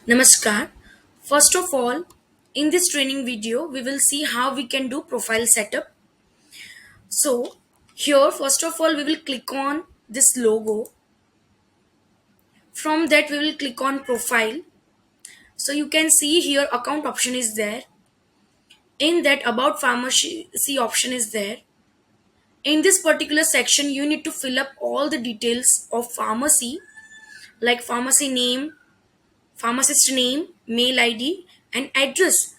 Namaskar. First of all, in this training video, we will see how we can do profile setup. So, here, first of all, we will click on this logo. From that, we will click on profile. So, you can see here account option is there. In that, about pharmacy option is there. In this particular section, you need to fill up all the details of pharmacy, like pharmacy name, pharmacist name, mail ID, and address.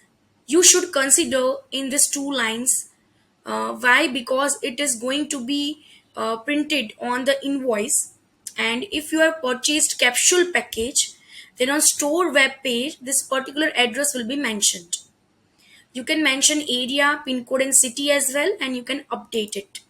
You should consider in these two lines. Why? Because it is going to be printed on the invoice, and if you have purchased capsule package, then on store web page this particular address will be mentioned. You can mention area, pin code, and city as well, and you can update it.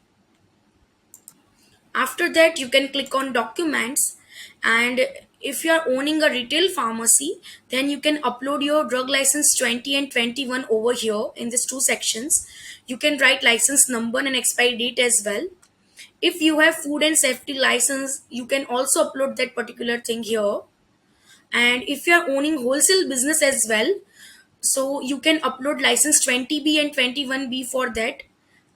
After that, you can click on documents, and if you are owning a retail pharmacy, then you can upload your drug license 20 and 21 over here in these two sections. You can write license number and expiry date as well. If you have food and safety license, you can also upload that particular thing here. And if you are owning wholesale business as well, so you can upload license 20B and 21B for that,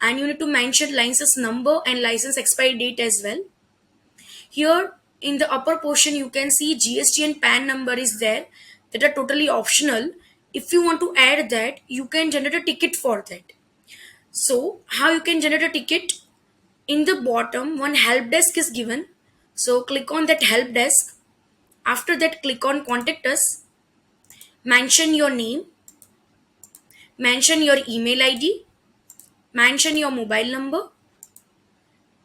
and you need to mention license number and license expiry date as well. Here in the upper portion, you can see GST and PAN number is there, that are totally optional. If you want to add that, you can generate a ticket for that. So how you can generate a ticket? In the bottom, one help desk is given. So click on that help desk. After that, click on contact us. Mention your name, mention your email ID, mention your mobile number.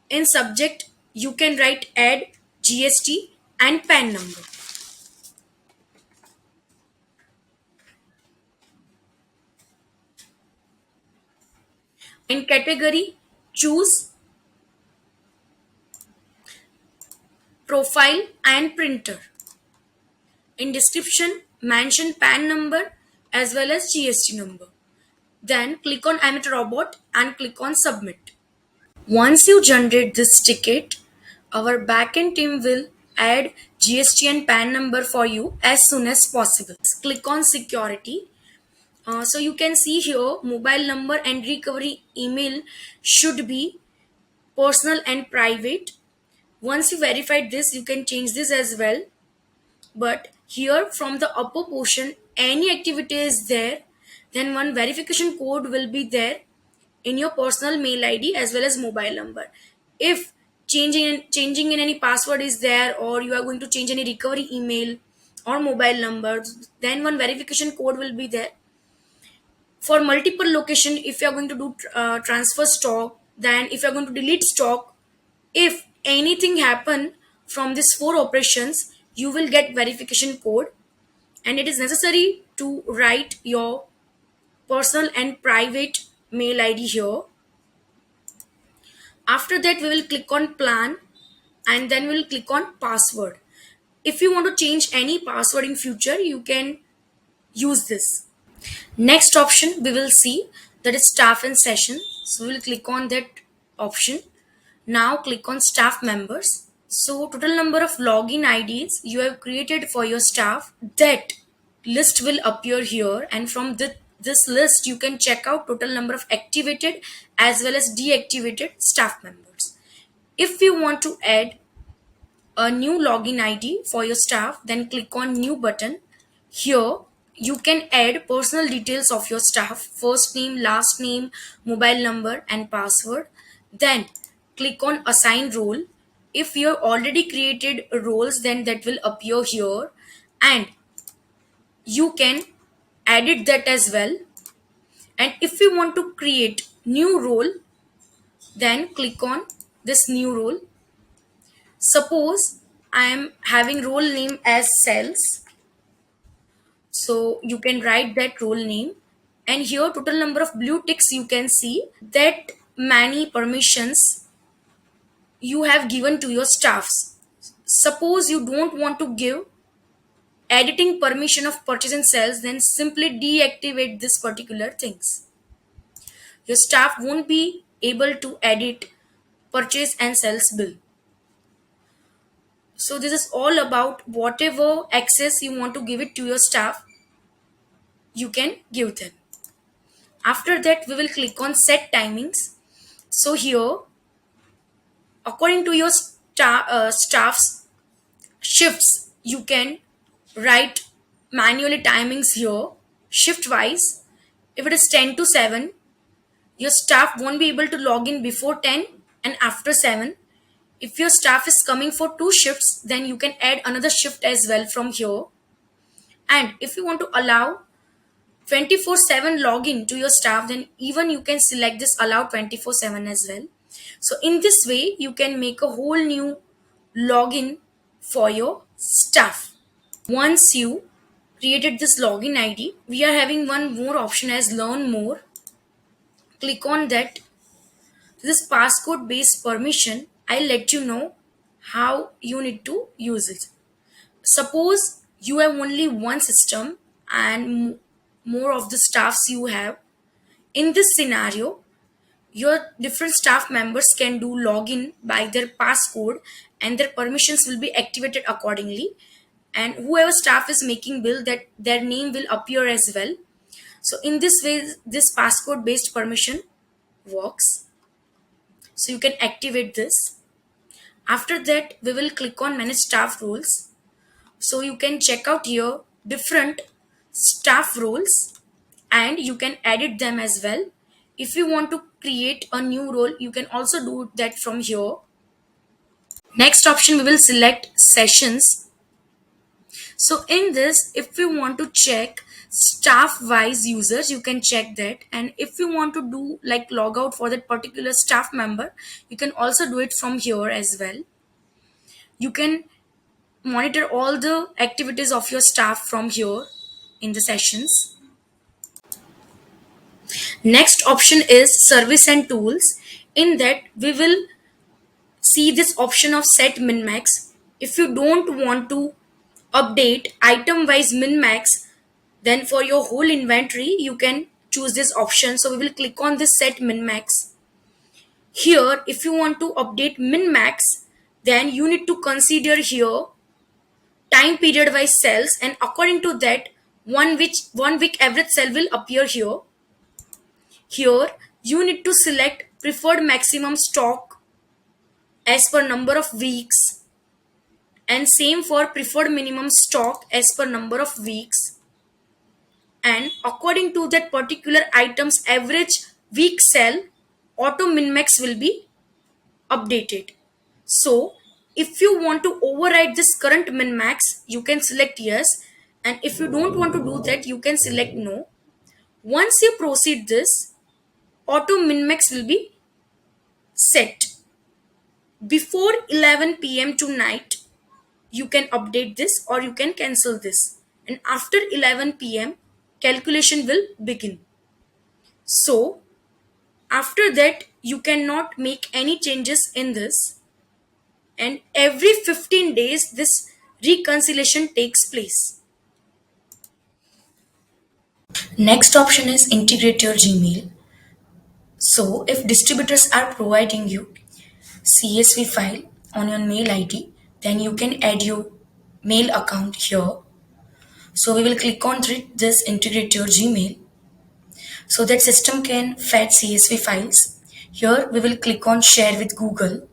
In subject, you can write add GST and PAN number. In category, choose profile and printer. In description, mention PAN number as well as GST number. Then click on I'm a robot and click on submit. Once you generate this ticket, our backend team will add GST and PAN number for you as soon as possible. Click on security. So you can see here mobile number and recovery email should be personal and private. Once you verified this, you can change this as well. But here from the upper portion, any activity is there, then one verification code will be there in your personal mail ID as well as mobile number. If changing in any password is there, or you are going to change any recovery email or mobile number, then one verification code will be there. For multiple location, if you are going to do transfer stock, then if you are going to delete stock, if anything happen from these four operations, you will get verification code, and it is necessary to write your personal and private mail ID here. After that, we will click on plan, and then we'll click on password. If you want to change any password in future, you can use this. Next option we will see, that is staff and session. So we'll click on that option. Now click on staff members. So total number of login IDs you have created for your staff, that list will appear here, and from this list you can check out total number of activated as well as deactivated staff members. If you want to add a new login ID for your staff, then click on new button. Here you can add personal details of your staff, first name, last name, mobile number, and password. Then click on assign role. If you have already created roles, then that will appear here, and you can edit that as well. And if you want to create new role, then click on this new role. Suppose I am having role name as sales, so you can write that role name. And here total number of blue ticks, you can see that many permissions you have given to your staffs. Suppose you don't want to give editing permission of purchase and sales, then simply deactivate this particular things. Your staff won't be able to edit purchase and sales bill. So this is all about whatever access you want to give it to your staff, you can give them. After that, we will click on set timings. So here, according to your staff's shifts, you can write manually timings here, shift wise. If it is 10 to 7, your staff won't be able to log in before 10 and after 7. If your staff is coming for two shifts, then you can add another shift as well from here. And if you want to allow 24/7 login to your staff, then even you can select this allow 24/7 as well. So in this way, you can make a whole new login for your staff. Once you created this login ID, we are having one more option as learn more. Click on that. This passcode based permission, I'll let you know how you need to use it. Suppose you have only one system and more of the staffs you have. In this scenario, your different staff members can do login by their passcode and their permissions will be activated accordingly. And whoever staff is making bill, that their name will appear as well. So in this way, this passcode based permission works. So you can activate this. After that, we will click on manage staff roles. So you can check out here different staff roles and you can edit them as well. If you want to create a new role, you can also do that from here. Next option, we will select sessions. So in this, if you want to check staff wise users, you can check that. And if you want to do like log out for that particular staff member, you can also do it from here as well. You can monitor all the activities of your staff from here in the sessions. Next option is service and tools. In that, we will see this option of set min max. If you don't want to update item wise min max, then for your whole inventory you can choose this option. So we will click on this set min max. Here, if you want to update min max, then you need to consider here time period wise cells, and according to that, 1 week average cell will appear here. Here, you need to select preferred maximum stock as per number of weeks, and same for preferred minimum stock as per number of weeks. And according to that particular item's average week cell, auto min max will be updated. So if you want to override this current min max, you can select yes, and if you don't want to do that, you can select no. Once you proceed this, auto min max will be set. Before 11 p.m. tonight, you can update this or you can cancel this. And after 11 p.m., calculation will begin. So, after that, you cannot make any changes in this. And every 15 days, this reconciliation takes place. Next option is integrate your Gmail. So, if distributors are providing you CSV file on your mail ID, then you can add your mail account here. So we will click on this integrate your Gmail so that system can fetch CSV files. Here we will click on share with Google.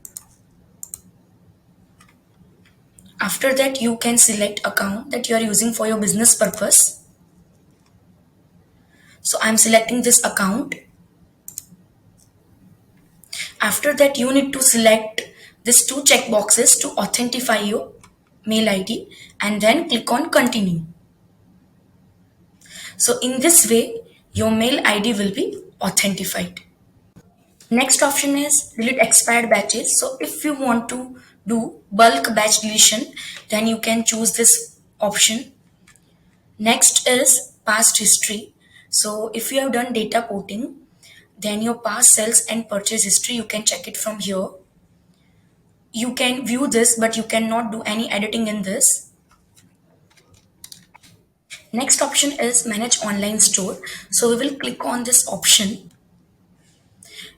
After that, you can select account that you are using for your business purpose. So I'm selecting this account. After that, you need to select these two check boxes to authentify your mail ID and then click on continue. So in this way, your mail ID will be authenticated. Next option is delete expired batches. So if you want to do bulk batch deletion, then you can choose this option. Next is past history. So if you have done data porting, then your past sales and purchase history, you can check it from here. You can view this, but you cannot do any editing in this. Next option is manage online store. So we will click on this option.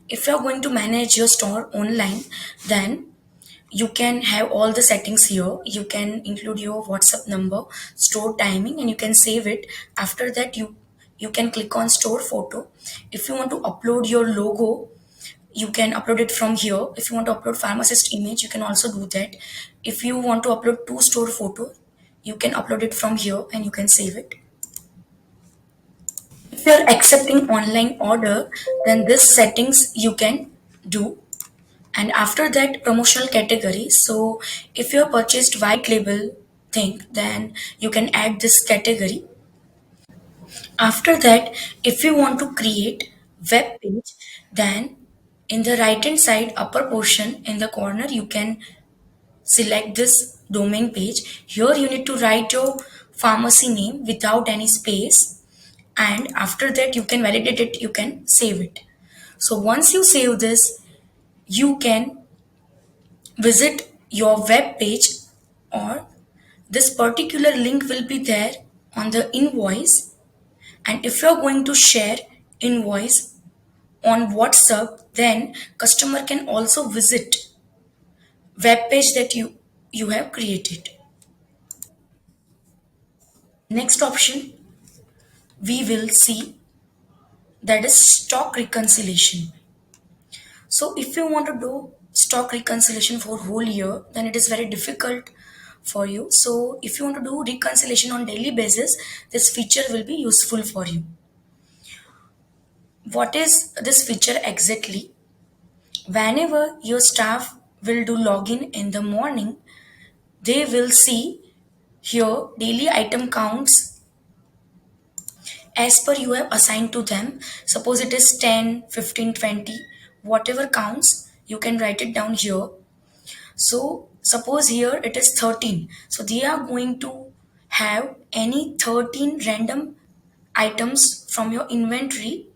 If you are going to manage your store online, then you can have all the settings here. You can include your WhatsApp number, store timing, and you can save it. After that, you can click on store photo. If you want to upload your logo, you can upload it from here. If you want to upload pharmacist image, you can also do that. If you want to upload two store photo, you can upload it from here and you can save it. If you're accepting online order, then this settings you can do. And after that, promotional category. So if you have purchased white label thing, then you can add this category. After that, if you want to create web page, then in the right hand side upper portion in the corner, you can select this domain page. Here you need to write your pharmacy name without any space, and after that you can validate it, you can save it. So once you save this, you can visit your web page, or this particular link will be there on the invoice. And if you're going to share invoice on WhatsApp, then customer can also visit web page that you have created. Next option we will see, that is stock reconciliation. So if you want to do stock reconciliation for whole year, then it is very difficult for you. So if you want to do reconciliation on daily basis, this feature will be useful for you. What is this feature exactly? Whenever your staff will do login in the morning, they will see here daily item counts as per you have assigned to them. Suppose it is 10, 15, 20, whatever counts, you can write it down here. So suppose here it is 13. So they are going to have any 13 random items from your inventory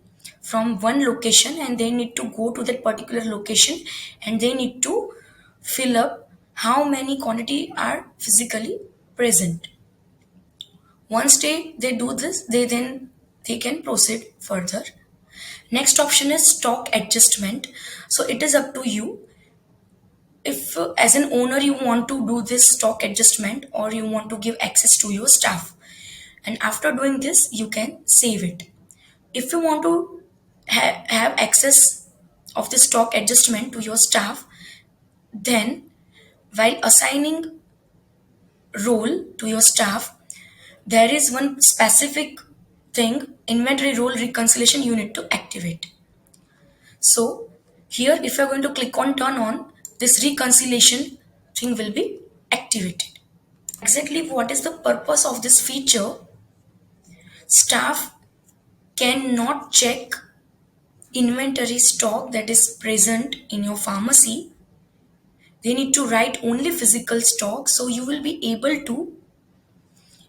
from one location, and they need to go to that particular location and they need to fill up how many quantity are physically present. Once they do this, they can proceed further. Next option is stock adjustment. So it is up to you. If as an owner you want to do this stock adjustment, or you want to give access to your staff, and after doing this you can save it. If you want to have access of the stock adjustment to your staff, then while assigning role to your staff, there is one specific thing, inventory role reconciliation, you need to activate. So here if you're going to click on turn on, this reconciliation thing will be activated. Exactly what is the purpose of this feature? Staff cannot check inventory stock that is present in your pharmacy. They need to write only physical stock, so you will be able to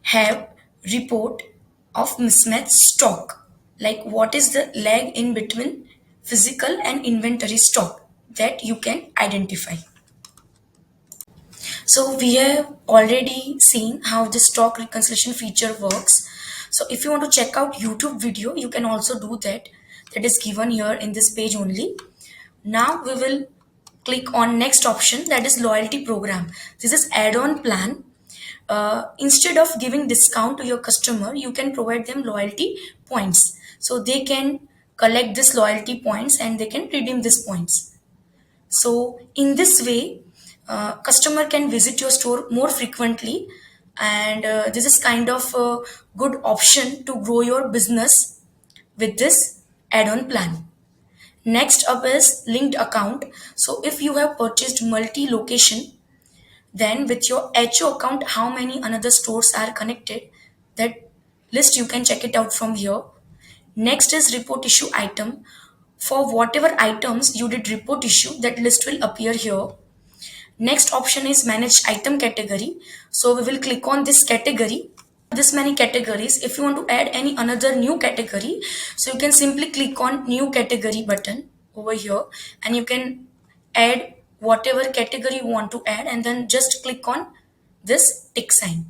have report of mismatched stock, like what is the lag in between physical and inventory stock, that you can identify. So we have already seen how the stock reconciliation feature works. So if you want to check out YouTube video, you can also do that. That is given here in this page only. Now we will click on next option, that is loyalty program. This is add-on plan. Instead of giving discount to your customer, you can provide them loyalty points. So they can collect this loyalty points and they can redeem these points. So in this way, customer can visit your store more frequently, and this is kind of a good option to grow your business with this add-on plan. Next up is linked account. So if you have purchased multi-location, then with your HO account, how many another stores are connected, that list you can check it out from here. Next is report issue item. For whatever items you did report issue, that list will appear here. Next option is manage item category. So we will click on this category. This many categories. If you want to add any another new category, so you can simply click on new category button over here, and you can add whatever category you want to add, and then just click on this tick sign.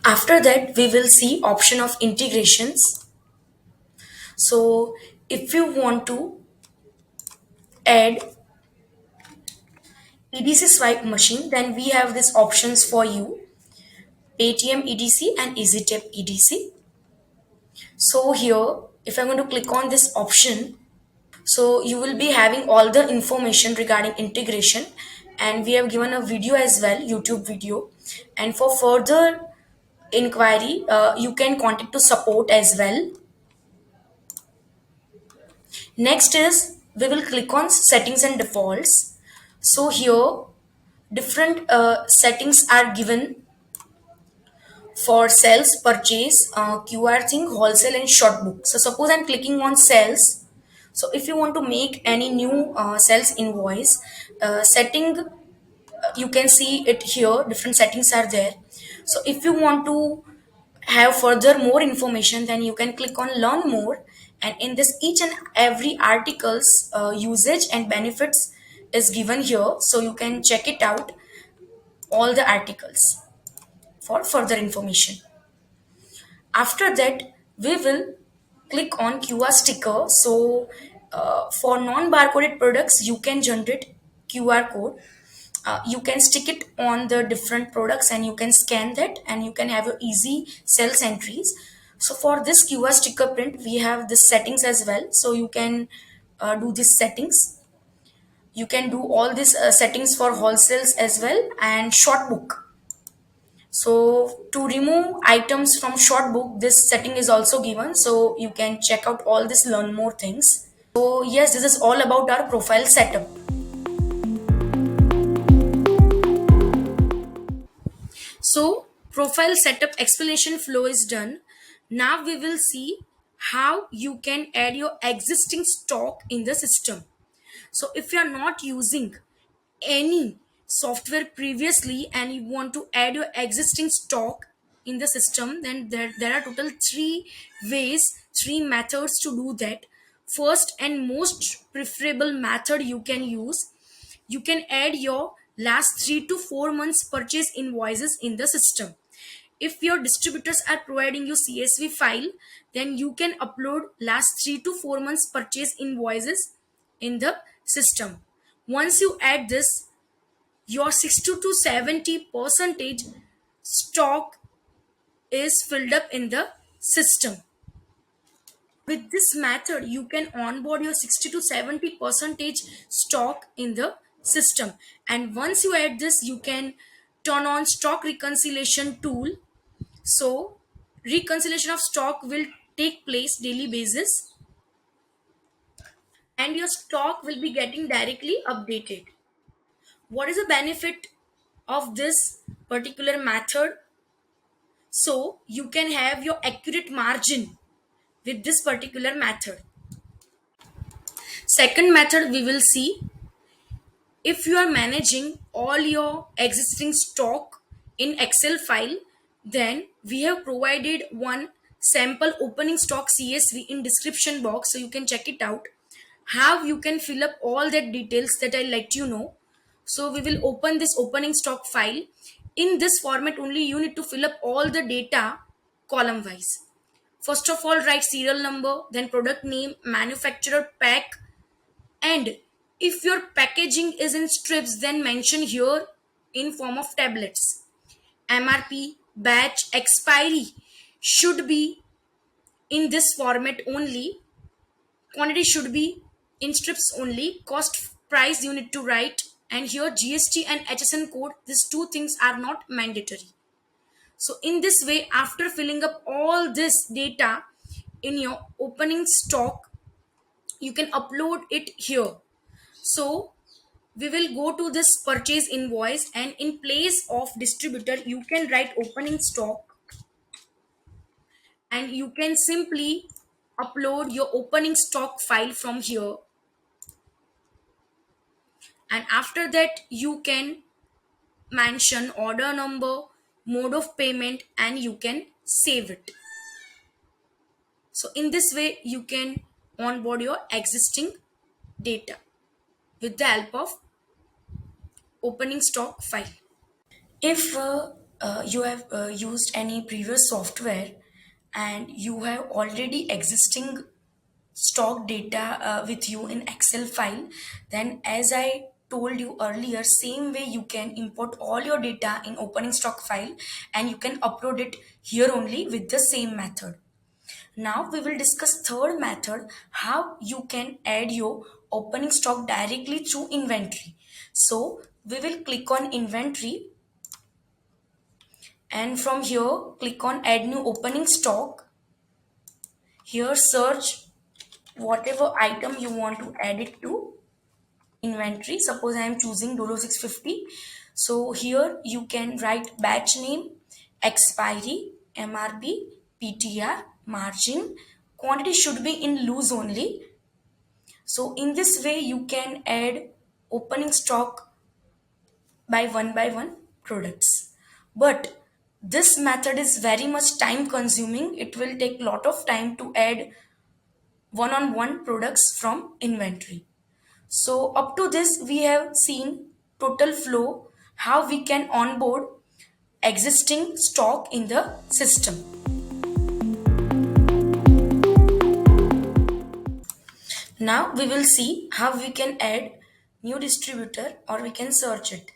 After that, we will see option of integrations. So if you want to add EDC swipe machine, then we have these options for you: ATM EDC and EasyTap EDC. So here, if I'm going to click on this option, so you will be having all the information regarding integration, and we have given a video as well, YouTube video. And for further inquiry, you can contact to support as well. Next is we will click on settings and defaults. So here different settings are given for sales, purchase, QR thing, wholesale, and short book. So suppose I'm clicking on sales. So if you want to make any new sales invoice setting, you can see it here. Different settings are there. So if you want to have further more information, then you can click on learn more. And in this, each and every article's usage and benefits is given here. So you can check it out, all the articles for further information. After that, we will click on QR sticker. So for non-barcoded products, you can generate QR code. You can stick it on the different products and you can scan that and you can have your easy sales entries. So for this QR sticker print, we have the settings as well. So you can do these settings. You can do all these settings for wholesales as well and short book. So to remove items from short book, this setting is also given. So you can check out all this, learn more things. So yes, this is all about our profile setup. So profile setup explanation flow is done. Now we will see how you can add your existing stock in the system. So if you are not using any software previously and you want to add your existing stock in the system, then there are total three ways, three methods to do that. First and most preferable method you can use, you can add your last 3 to 4 months purchase invoices in the system. If your distributors are providing you CSV file, then you can upload last 3 to 4 months purchase invoices in the system. Once you add this, your 60 to 70 percentage stock is filled up in the system. With this method, you can onboard your 60 to 70 percentage stock in the system. And once you add this, you can turn on stock reconciliation tool. So reconciliation of stock will take place daily basis and your stock will be getting directly updated. What is the benefit of this particular method? So you can have your accurate margin with this particular method. Second method we will see, if you are managing all your existing stock in Excel file, then we have provided one sample opening stock CSV in description box, so you can check it out. How you can fill up all that details that I let you know. So we will open this opening stock file. In this format only, you need to fill up all the data column wise. First of all, write serial number, then product name, manufacturer, pack, and if your packaging is in strips, then mention here in form of tablets. MRP, batch, expiry should be in this format only. Quantity should be in strips only. Cost price you need to write. And here GST and HSN code, these two things are not mandatory. So in this way, after filling up all this data in your opening stock, you can upload it here. So we will go to this purchase invoice, and in place of distributor you can write opening stock and you can simply upload your opening stock file from here. And after that you can mention order number, mode of payment, and you can save it. So in this way you can onboard your existing data with the help of opening stock file. If you have used any previous software and you have already existing stock data with you in Excel file, then as I told you earlier, same way you can import all your data in opening stock file and you can upload it here only with the same method. Now we will discuss third method, how you can add your opening stock directly through inventory. So we will click on inventory, and from here click on add new opening stock. Here search whatever item you want to add it to inventory. Suppose I am choosing Dolo 650. So here you can write batch name, expiry, MRP, PTR, margin. Quantity should be in loose only. So in this way you can add opening stock by one products. But this method is very much time consuming. It will take lot of time to add one on one products from inventory. So up to this, we have seen total flow, how we can onboard existing stock in the system. Now we will see how we can add new distributor or we can search it.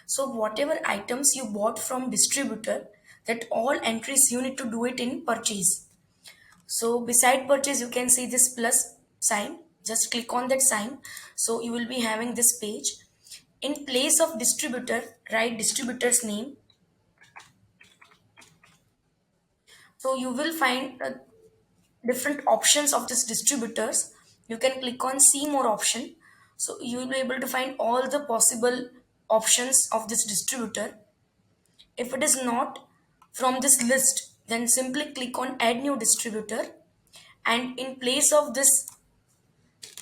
So whatever items you bought from distributor, that all entries you need to do it in purchase. So beside purchase, you can see this plus sign. Just click on that sign. So you will be having this page. In place of distributor, write distributor's name. So you will find different options of this distributors. You can click on see more option. So you will be able to find all the possible options of this distributor. If it is not from this list, then simply click on add new distributor, and in place of this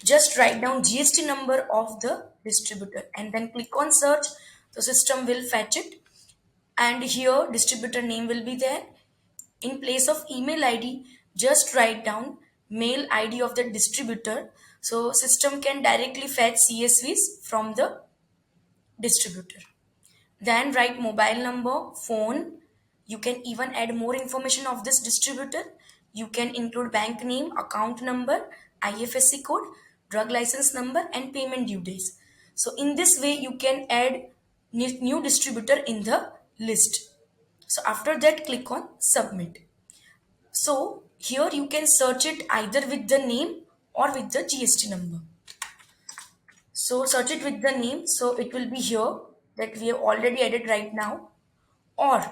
just write down GST number of the distributor and then click on search. The system will fetch it, and here distributor name will be there. In place of email ID, just write down mail ID of the distributor. So system can directly fetch CSVs from the distributor. Then write mobile number, phone. You can even add more information of this distributor. You can include bank name, account number, IFSC code, drug license number, and payment due days. So in this way, you can add new distributor in the list. So after that, click on submit. So here you can search it either with the name or with the GST number. So search it with the name. So it will be here that we have already added right now. Or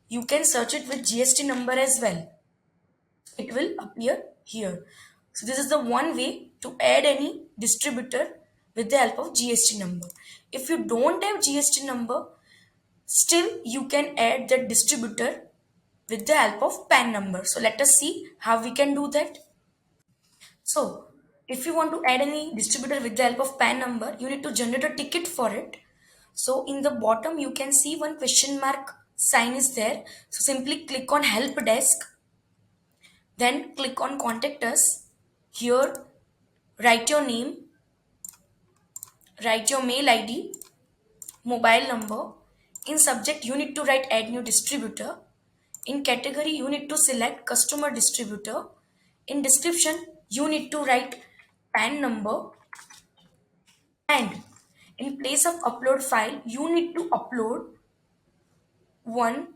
you can search it with GST number as well. It will appear here. So this is the one way to add any distributor with the help of GST number. If you don't have GST number, still you can add the distributor with the help of PAN number. So let us see how we can do that. So if you want to add any distributor with the help of PAN number, you need to generate a ticket for it. So in the bottom, you can see one question mark sign is there. So simply click on help desk, then click on contact us. Here, write your name, write your mail ID, mobile number. In subject, you need to write add new distributor. In category, you need to select customer distributor. In description, you need to write PAN number, and in place of upload file, you need to upload one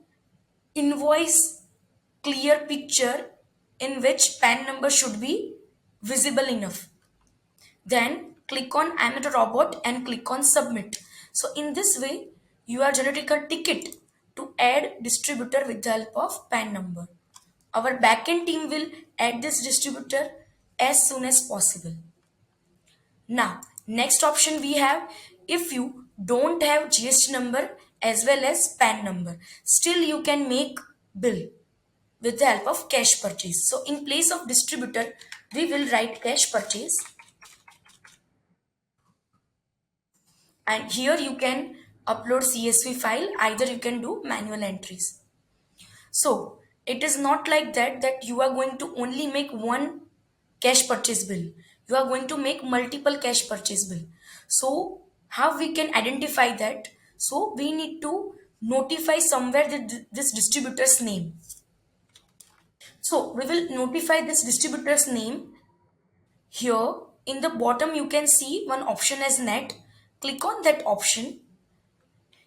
invoice clear picture in which PAN number should be visible enough. Then click on I'm not a robot and click on submit. So in this way, you are generating a ticket to add distributor with the help of PAN number. Our backend team will add this distributor as soon as possible. Now, next option we have, if you don't have GST number as well as PAN number, still you can make bill with the help of cash purchase. So in place of distributor, we will write cash purchase, and here you can upload CSV file, either you can do manual entries. So it is not like that you are going to only make one cash purchase bill. You are going to make multiple cash purchase bill. So how we can identify that? So we need to notify somewhere this distributor's name. So we will notify this distributor's name Here in the bottom you can see one option as net. Click on that option.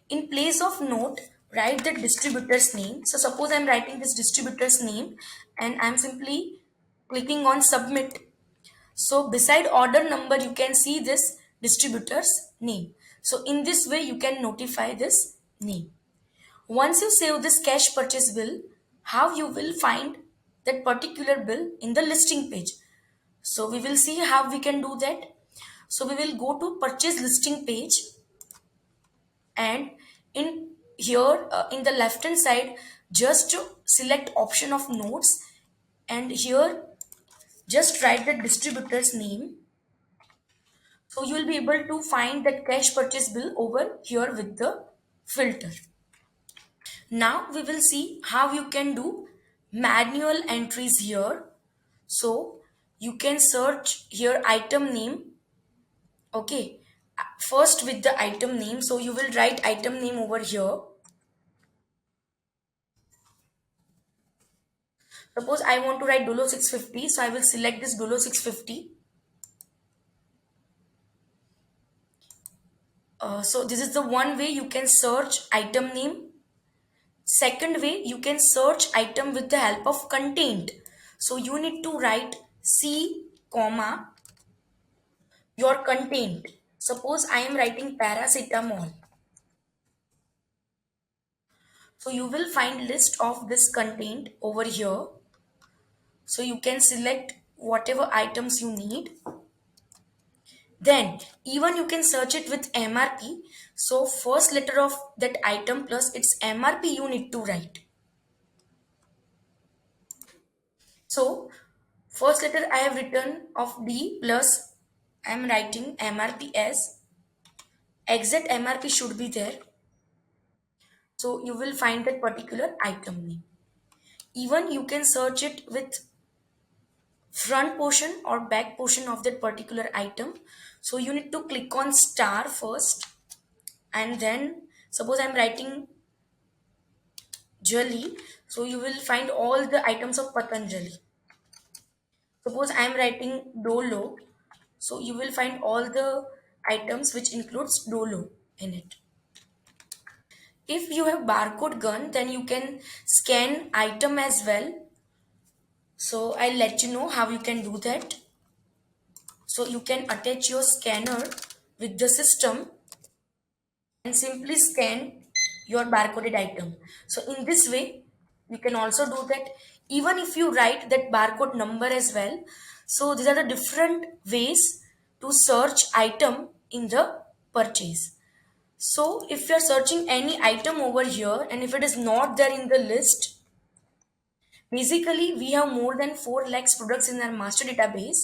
In place of note, write the distributor's name. So suppose I'm writing this distributor's name and I'm simply clicking on submit. So beside order number, you can see this distributor's name. So in this way, you can notify this name. Once you save this cash purchase bill, how you will find that particular bill in the listing page. So we will see how we can do that. So we will go to purchase listing page, and in here in the left hand side, just select option of notes, and here just write the distributor's name. So you will be able to find that cash purchase bill over here with the filter. Now we will see how you can do manual entries here. So you can search here item name. Okay. First with the item name. So you will write item name over here. Suppose I want to write Dolo 650. So I will select this Dolo 650. So this is the one way you can search item name. Second way, you can search item with the help of content. So you need to write C, comma, your content. Suppose I am writing paracetamol. So you will find list of this content over here. So you can select whatever items you need. Then even you can search it with MRP. So first letter of that item plus its MRP you need to write. So first letter I have written of D plus I am writing MRP as exact MRP should be there. So you will find that particular item name. Even you can search it with front portion or back portion of that particular item. So you need to click on star first, and then suppose I'm writing jelly. So you will find all the items of Patanjali. Suppose I am writing Dolo, so you will find all the items which includes Dolo in it. If you have barcode gun, then you can scan item as well. So I'll let you know how you can do that. So you can attach your scanner with the system and simply scan your barcoded item. So in this way, you can also do that. Even if you write that barcode number as well. So these are the different ways to search item in the purchase. So if you're searching any item over here and if it is not there in the list, basically we have more than 4 lakhs products in our master database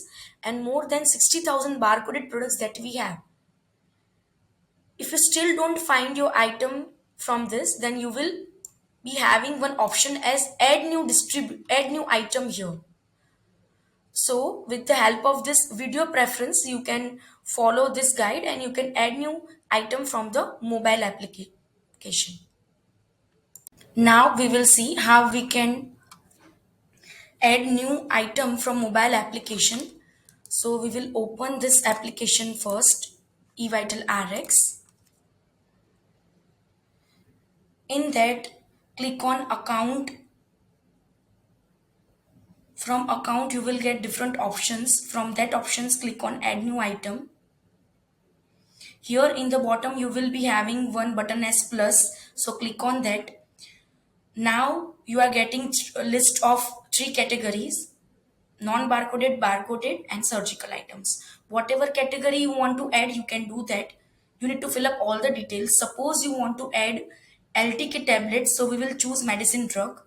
and more than 60,000 barcoded products that we have. If you still don't find your item from this, then you will be having one option as add new item here. So with the help of this video preference, you can follow this guide and you can add new item from the mobile application. Now we will see how we can add new item from mobile application. So we will open this application first, eVitalRx. In that, click on account. From account, you will get different options. From that options, click on add new item. Here in the bottom, you will be having one button as plus. So click on that. Now you are getting a list of 3 categories: non-barcoded, barcoded, and surgical items. Whatever category you want to add, you can do that. You need to fill up all the details. Suppose you want to add LTK tablets, so we will choose medicine drug.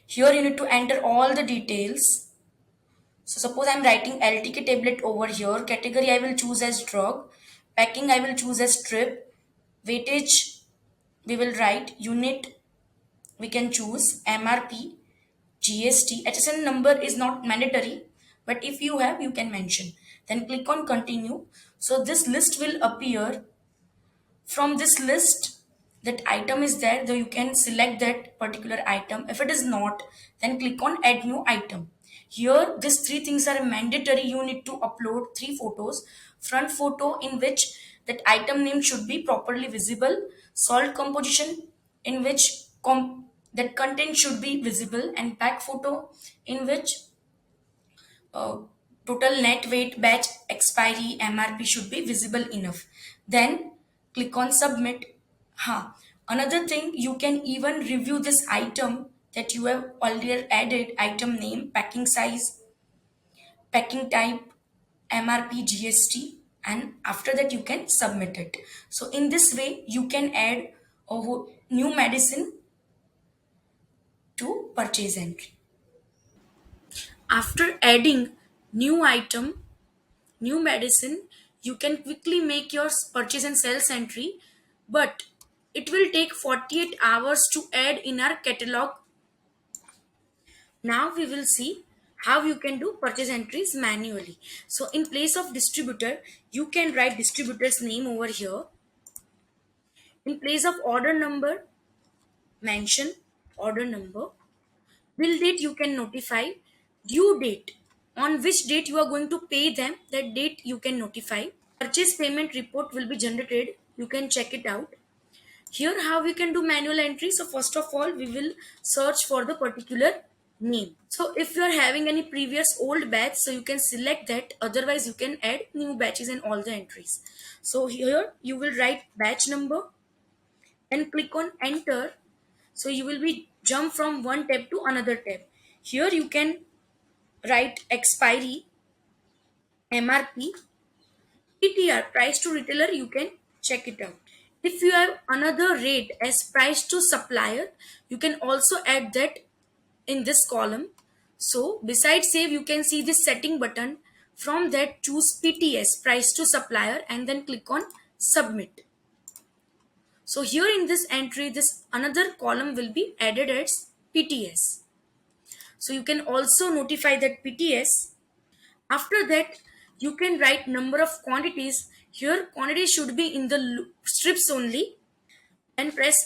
Here you need to enter all the details. So suppose I'm writing LTK tablet over here. Category I will choose as drug. Packing I will choose as strip. Weightage we will write unit. We can choose MRP, GST. HSN number is not mandatory, but if you have, you can mention. Then click on continue. So this list will appear. From this list, that item is there, though you can select that particular item. If it is not, then click on add new item. Here, these three things are mandatory. You need to upload three photos. Front photo in which that item name should be properly visible. Salt composition in which that content should be visible, and back photo in which uh, total net weight, batch expiry, MRP should be visible enough. Then click on submit. Another thing, you can even review this item that you have earlier added: item name, packing size, packing type, MRP, GST, and after that you can submit it. So in this way you can add a new medicine to purchase entry. After adding new item, new medicine, you can quickly make your purchase and sales entry, but it will take 48 hours to add in our catalog. Now we will see how you can do purchase entries manually. So in place of distributor, you can write distributor's name over here. In place of order number, mention order number. Bill date, you can notify. Due date, on which date you are going to pay them, that date you can notify. Purchase payment report will be generated, you can check it out. Here how we can do manual entry. So first of all we will search for the particular name. So if you are having any previous old batch, so you can select that, otherwise you can add new batches in all the entries. So here you will write batch number and click on enter. So you will be jump from one tab to another tab. Here you can write expiry, MRP, PTR, price to retailer, you can check it out. If you have another rate as price to supplier, you can also add that in this column. So besides save, you can see this setting button. From that choose PTS, price to supplier, and then click on submit. So here in this entry, this another column will be added as PTS. So you can also notify that PTS. After that, you can write number of quantities. Here quantity should be in the strips only, and press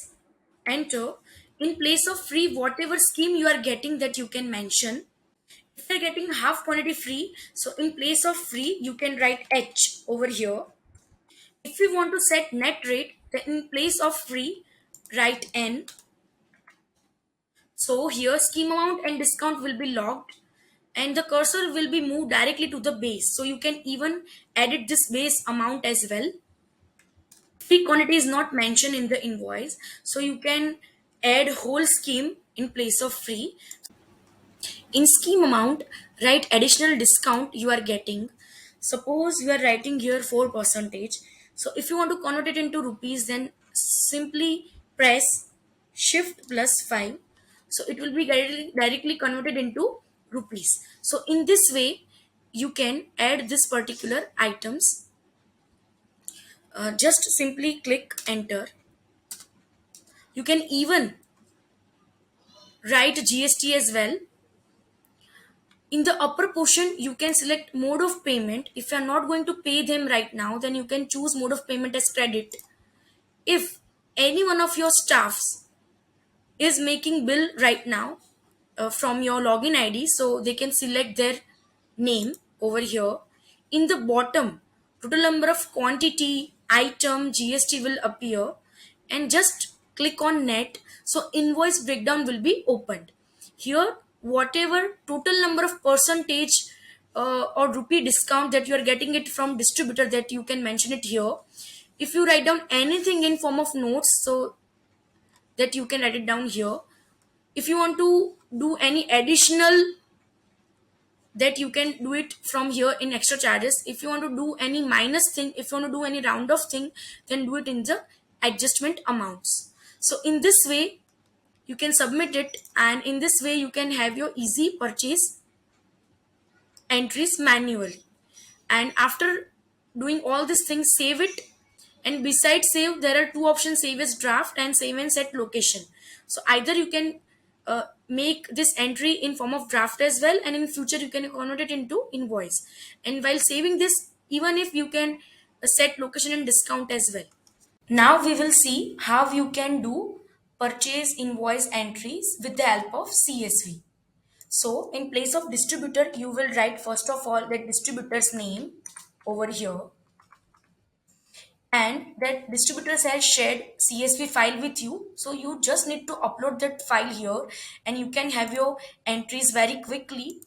enter. In place of free, whatever scheme you are getting, that you can mention. If you are getting half quantity free, so in place of free you can write H over here. If you want to set net rate, then in place of free write N. So here scheme amount and discount will be logged, and the cursor will be moved directly to the base. So you can even edit this base amount as well. Free quantity is not mentioned in the invoice, so you can add whole scheme in place of free. In scheme amount, write additional discount you are getting. Suppose you are writing here 4 percentage. So if you want to convert it into rupees, then simply press shift plus 5. So it will be directly converted into rupees. So in this way you can add this particular items. Just simply click enter. You can even write GST as well. In the upper portion, you can select mode of payment. If you are not going to pay them right now, then you can choose mode of payment as credit. If any one of your staffs is making bill right now from your login ID, so they can select their name over here. In the bottom, total number of quantity, item, GST will appear, and just click on net. So invoice breakdown will be opened. Here, whatever total number of percentage or rupee discount that you are getting it from distributor, that you can mention it here. If you write down anything in form of notes, so that you can write it down here. If you want to do any additional, that you can do it from here in extra charges. If you want to do any minus thing, if you want to do any round off thing, then do it in the adjustment amounts. So in this way you can submit it, and in this way you can have your easy purchase entries manually. And after doing all these things, save it. And besides save, there are two options: save as draft and save and set location. So either you can make this entry in form of draft as well, and in future you can convert it into invoice. And while saving this, even if you can set location and discount as well. Now we will see how you can do purchase invoice entries with the help of CSV. So in place of distributor, you will write first of all that distributor's name over here, and that distributors has shared CSV file with you. So you just need to upload that file here, and you can have your entries very quickly.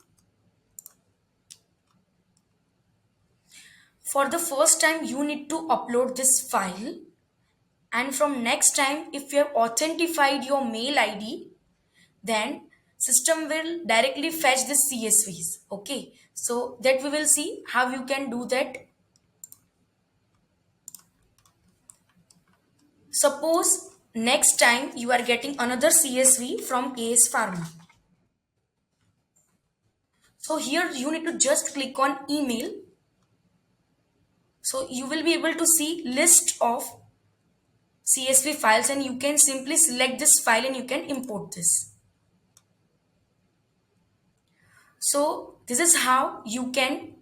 For the first time, you need to upload this file, and from next time, if you have authenticated your mail ID, then system will directly fetch the CSVs. Okay, so that we will see how you can do that. Suppose next time you are getting another CSV from KS Pharma. So here you need to just click on email. So you will be able to see list of CSV files, and you can simply select this file and you can import this. So this is how you can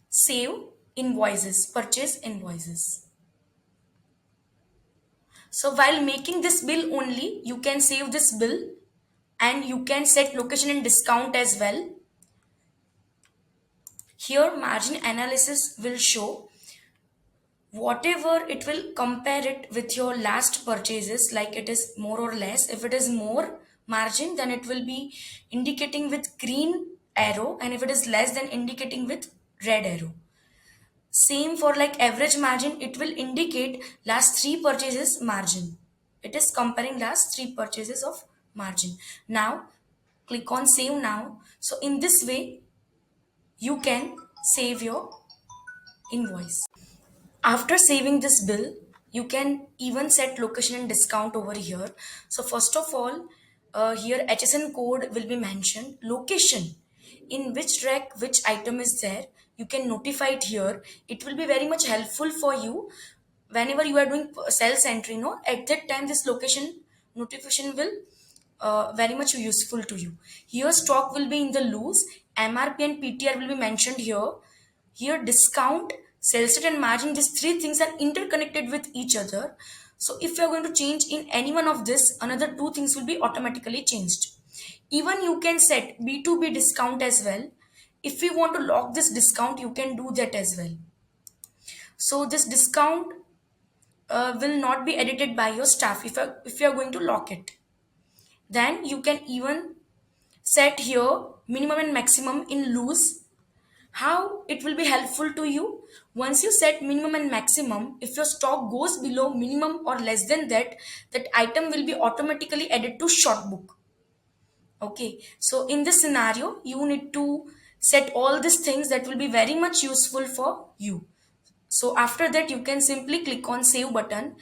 save invoices, purchase invoices. So while making this bill only, you can save this bill, and you can set location and discount as well. Here margin analysis will show whatever, it will compare it with your last purchases, like it is more or less. If it is more margin, then it will be indicating with green arrow, and if it is less, then indicating with red arrow. Same for like average margin, it will indicate last three purchases margin. It is comparing last three purchases of margin. Now click on save now. So in this way you can save your invoice. After saving this bill, you can even set location and discount over here. So first of all, here HSN code will be mentioned, location in which rack which item is there, you can notify it here. It will be very much helpful for you whenever you are doing sales entry. No, at that time this location notification will very much useful to you. Here stock will be in the loose, MRP and PTR will be mentioned here. Here discount, sales rate and margin, these three things are interconnected with each other. So if you are going to change in any one of this, another two things will be automatically changed. Even you can set B2B discount as well. If you want to lock this discount, you can do that as well. So this discount will not be edited by your staff if you are going to lock it. Then you can even set here minimum and maximum in loose. How it will be helpful to you? Once you set minimum and maximum, if your stock goes below minimum or less than that, that item will be automatically added to short book. Okay, so in this scenario, you need to set all these things that will be very much useful for you. So after that, you can simply click on save button.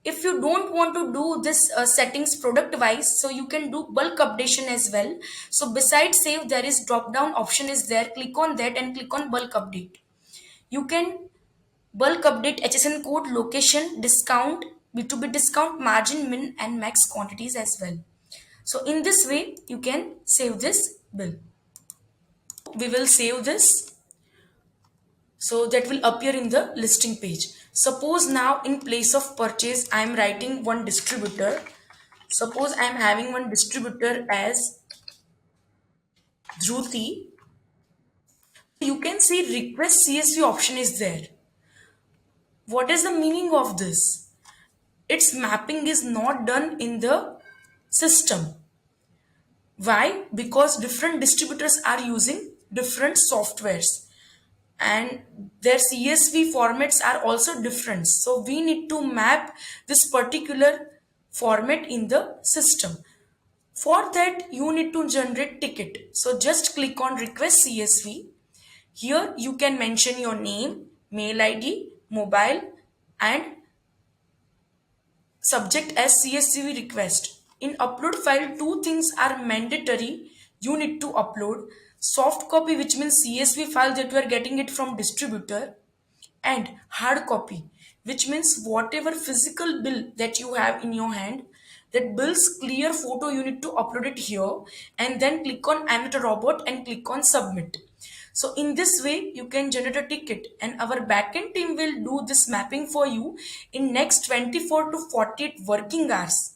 If you don't want to do this settings product wise, so you can do bulk updation as well. So besides save, there is drop down option is there. Click on that and click on bulk update. You can bulk update HSN code, location, discount, B2B discount, margin, min and max quantities as well. So in this way, you can save this bill. We will save this. So that will appear in the listing page. Suppose now in place of purchase, I am writing one distributor. Suppose I am having one distributor as Dhruti. You can see request CSV option is there. What is the meaning of this? Its mapping is not done in the system. Why? Because different distributors are using different softwares, and their CSV formats are also different. So we need to map this particular format in the system. For that, you need to generate ticket. So just click on request CSV. Here you can mention your name, mail ID, mobile, and subject as CSV request. In upload file, two things are mandatory. You need to upload soft copy, which means CSV file that you are getting it from distributor, and hard copy, which means whatever physical bill that you have in your hand, that bill's clear photo, you need to upload it here, and then click on I'm not a robot and click on submit. So in this way you can generate a ticket, and our backend team will do this mapping for you in next 24 to 48 working hours.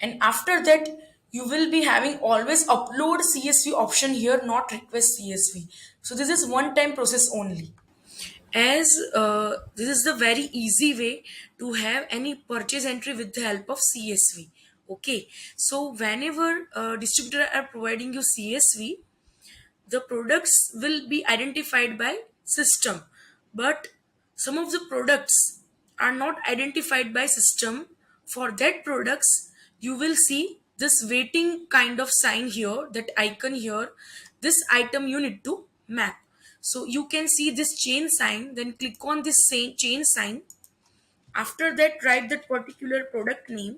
And after that, you will be having always upload CSV option here, not request CSV. So this is one time process only. As this is the very easy way to have any purchase entry with the help of CSV. Okay, so whenever distributor are providing you CSV, the products will be identified by system, but some of the products are not identified by system. For that products, you will see this waiting kind of sign here, that icon here. This item you need to map. So you can see this chain sign, then click on this same chain sign. After that, write that particular product name.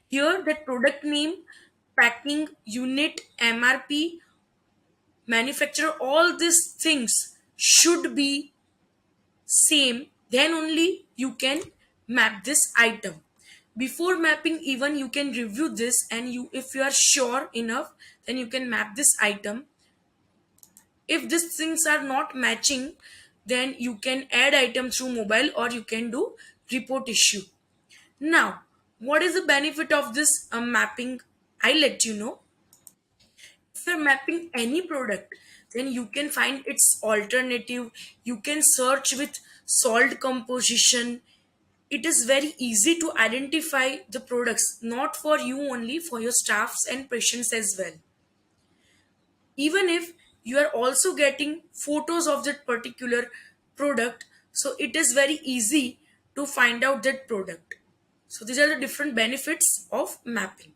Here that product name, packing unit, MRP, manufacturer, all these things should be same. Then only you can map this item. Before mapping, even you can review this, and you, if you are sure enough, then you can map this item. If these things are not matching, then you can add item through mobile, or you can do report issue. Now, what is the benefit of this mapping? I'll let you know. If you're mapping any product, then you can find its alternative. You can search with salt composition. It is very easy to identify the products, not for you only, for your staffs and patients as well. Even if you are also getting photos of that particular product, so it is very easy to find out that product. So these are the different benefits of mapping.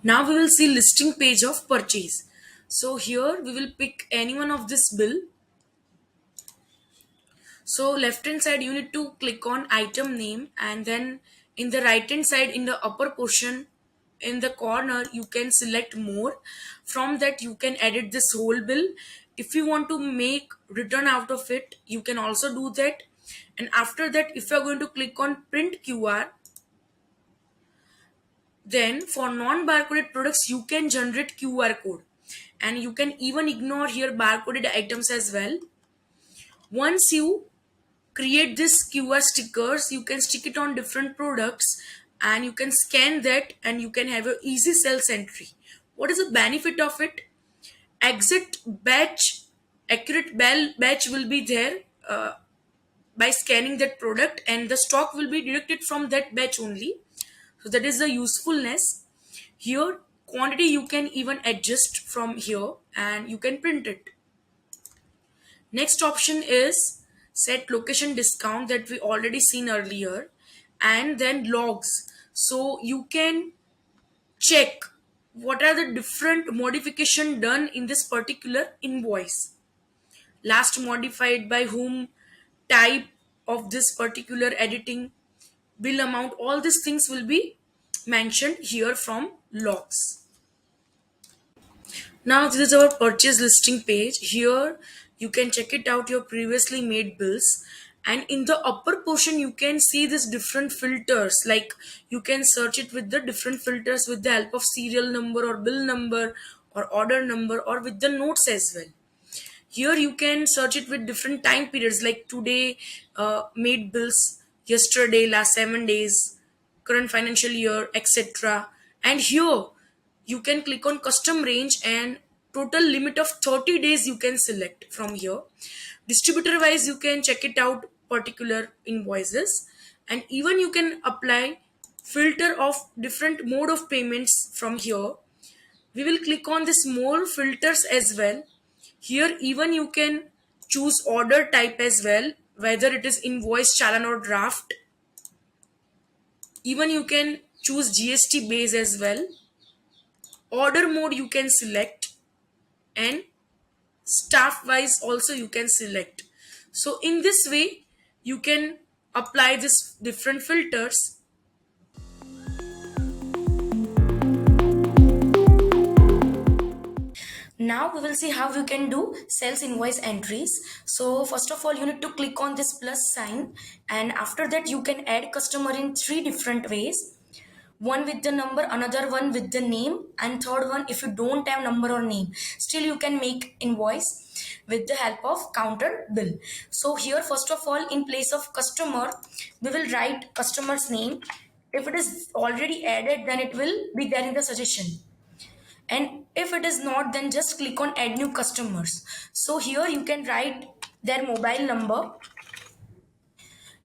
Now we will see listing page of purchase. So here we will pick any one of this bill. So left hand side you need to click on item name, and then in the right hand side in the upper portion in the corner you can select more. From that you can edit this whole bill. If you want to make return out of it, you can also do that. And after that, if you are going to click on print QR, then for non-barcoded products, you can generate QR code, and you can even ignore here barcoded items as well. Once you create this QR stickers, you can stick it on different products, and you can scan that, and you can have a easy sales entry. What is the benefit of it? Exact batch, accurate batch will be there by scanning that product, and the stock will be directed from that batch only. So that is the usefulness. Here quantity you can even adjust from here, and you can print it. Next option is set location discount, that we already seen earlier, and then logs. So you can check what are the different modification done in this particular invoice. Last modified by whom, type of this particular editing, bill amount, all these things will be mentioned here from logs. Now this is our purchase listing page. Here you can check it out your previously made bills, and in the upper portion you can see this different filters, like you can search it with the different filters with the help of serial number or bill number or order number, or with the notes as well. Here you can search it with different time periods, like today made bills, yesterday, last 7 days, current financial year, etc. And here you can click on custom range, and total limit of 30 days you can select from here. Distributor wise you can check it out particular invoices, and even you can apply filter of different mode of payments from here. We will click on this more filters as well. Here even you can choose order type as well, whether it is invoice, challan or draft. Even you can choose GST base as well. Order mode you can select, and staff wise also you can select. So in this way you can apply this different filters. Now we will see how you can do sales invoice entries. So first of all you need to click on this plus sign, and after that you can add customer in three different ways. One with the number, another one with the name, and third one if you don't have number or name, still you can make invoice with the help of counter bill. So here first of all in place of customer we will write customer's name, If it is already added, then it will be there in the suggestion. And if it is not, then just click on add new customers. So here you can write their mobile number.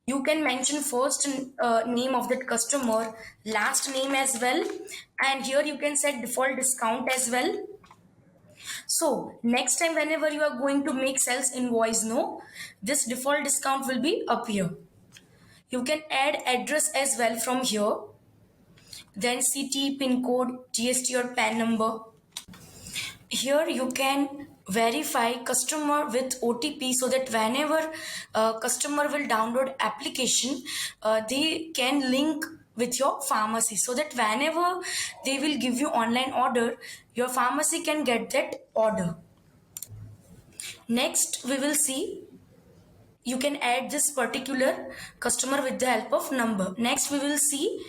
You can mention first name of that customer, last name as well, and here you can set default discount as well. So next time whenever you are going to make sales invoice, no, this default discount will be up here. You can add address as well from here, then city, pin code, GST or PAN number. Here you can verify customer with OTP so that whenever customer will download application, they can link with your pharmacy so that whenever they will give you online order, your pharmacy can get that order. Next we will see you can add this particular customer with the help of number. Next we will see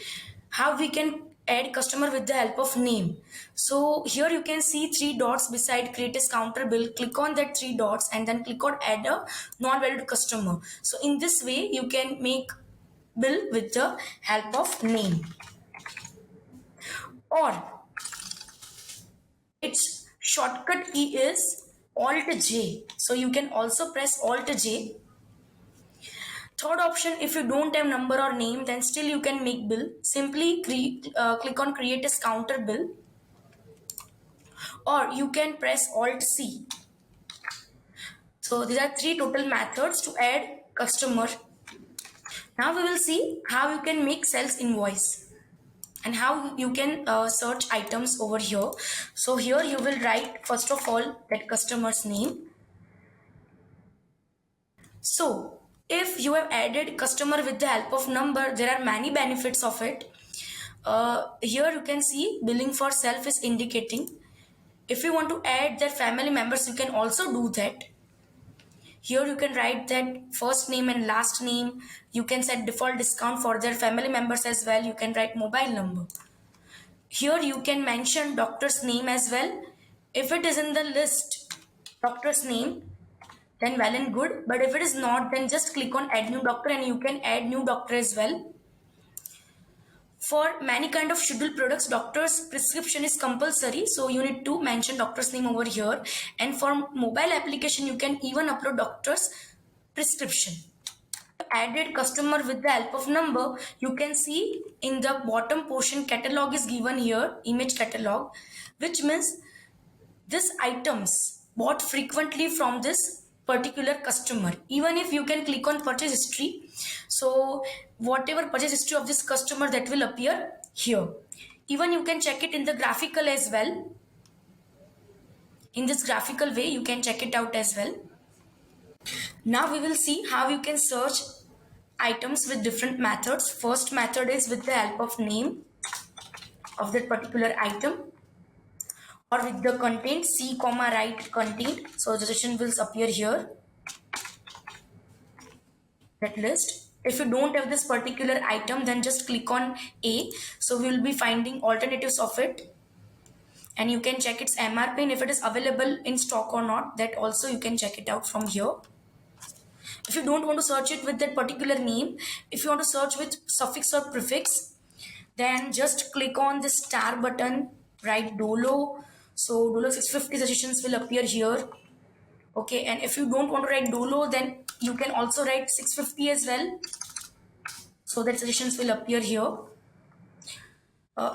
how we can add customer with the help of name. So here you can see three dots beside create a counter bill. Click on that three dots and then click on add a non-valid customer. So in this way you can make bill with the help of name. Or its shortcut key is Alt J. So you can also press Alt J. Third option, if you don't have number or name, then still you can make bill. Simply click on create as counter bill, or you can press Alt C. So these are three total methods to add customer. Now we will see how you can make sales invoice and how you can search items over here. So here you will write first of all that customer's name. So if you have added customer with the help of number, there are many benefits of it. Here you can see billing for self is indicating. If you want to add their family members, you can also do that. Here you can write that first name and last name. You can set default discount for their family members as well. You can write mobile number. Here you can mention doctor's name as well. If it is in the list, doctor's name, then well and good. But if it is not, then just click on add new doctor and you can add new doctor as well. For many kind of scheduled products, doctor's prescription is compulsory. So you need to mention doctor's name over here. And for mobile application, you can even upload doctor's prescription. Added customer with the help of number, you can see in the bottom portion catalog is given here, image catalog, which means this items bought frequently from this particular customer. Even if you can click on purchase history, so whatever purchase history of this customer, that will appear here. Even you can check it in the graphical as well. In this graphical way you can check it out as well. Now we will see how you can search items with different methods. First method is with the help of name of that particular item, or with the content, C comma write content. So the suggestion will appear here, that list. If you don't have this particular item, then just click on A. So we will be finding alternatives of it, and you can check its MRP and if it is available in stock or not, that also you can check it out from here. If you don't want to search it with that particular name, if you want to search with suffix or prefix, then just click on the star button, write Dolo. So Dolo 650 suggestions will appear here. Okay, and if you don't want to write Dolo, then you can also write 650 as well. So that suggestions will appear here.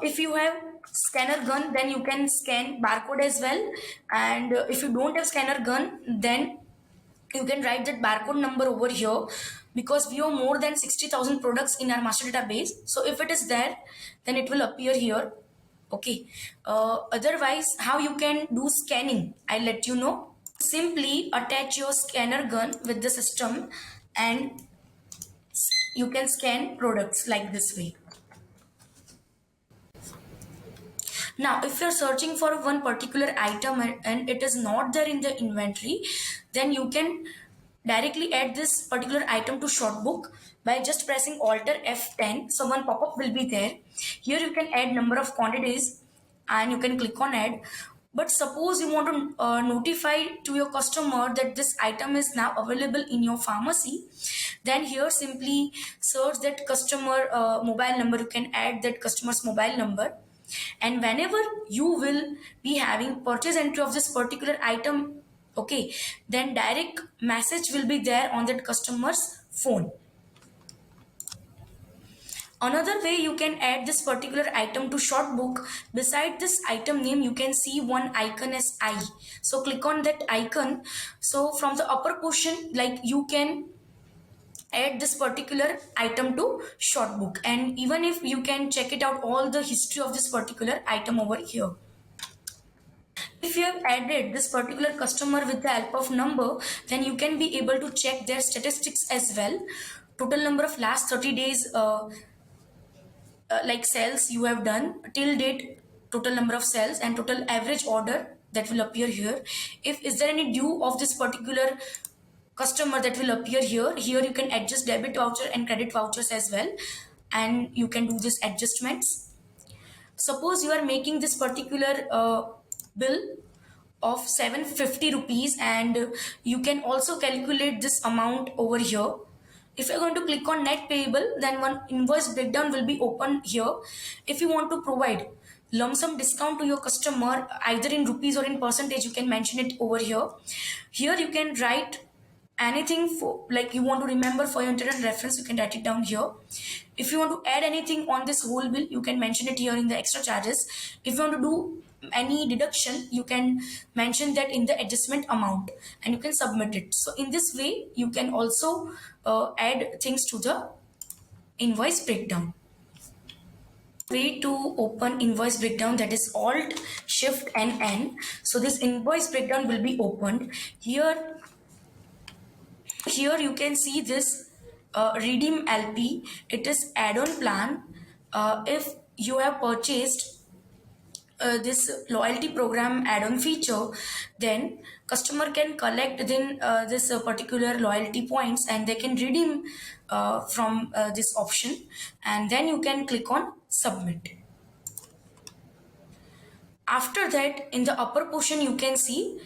If you have scanner gun, then you can scan barcode as well. And if you don't have scanner gun, then you can write that barcode number over here, because we have more than 60,000 products in our master database. So if it is there, then it will appear here. Okay. Otherwise, how you can do scanning, I'll let you know. Simply attach your scanner gun with the system and you can scan products like this way. Now, if you're searching for one particular item and it is not there in the inventory, then you can directly add this particular item to shortbook by just pressing Alt F10. So one pop-up will be there. Here you can add number of quantities and you can click on add. But suppose you want to notify to your customer that this item is now available in your pharmacy, then here simply search that customer mobile number. You can add that customer's mobile number, and whenever you will be having purchase entry of this particular item, okay, then direct message will be there on that customer's phone. Another way you can add this particular item to short book, beside this item name, you can see one icon as I. So click on that icon. So from the upper portion, like you can add this particular item to short book, and even if you can check it out all the history of this particular item over here. If you have added this particular customer with the help of number, then you can be able to check their statistics as well. Total number of last 30 days like sales you have done till date, total number of sales and total average order that will appear here. If is there any due of this particular customer that will appear here, here you can adjust debit voucher and credit vouchers as well, and you can do this adjustments. Suppose you are making this particular bill of 750 rupees, and you can also calculate this amount over here. If you're going to click on net payable, then one invoice breakdown will be open here. If you want to provide lump sum discount to your customer either in rupees or in percentage, you can mention it over here. Here you can write anything for like you want to remember for your internal reference, you can write it down here. If you want to add anything on this whole bill, you can mention it here in the extra charges. If you want to do any deduction, you can mention that in the adjustment amount and you can submit it. So in this way you can also add things to the invoice breakdown. Way to open invoice breakdown, that is alt shift and n. So this invoice breakdown will be opened here. Here you can see this redeem LP. It is add-on plan. If you have purchased this loyalty program add-on feature, then customer can collect then this particular loyalty points and they can redeem from this option, and then you can click on submit. After that, in the upper portion you can see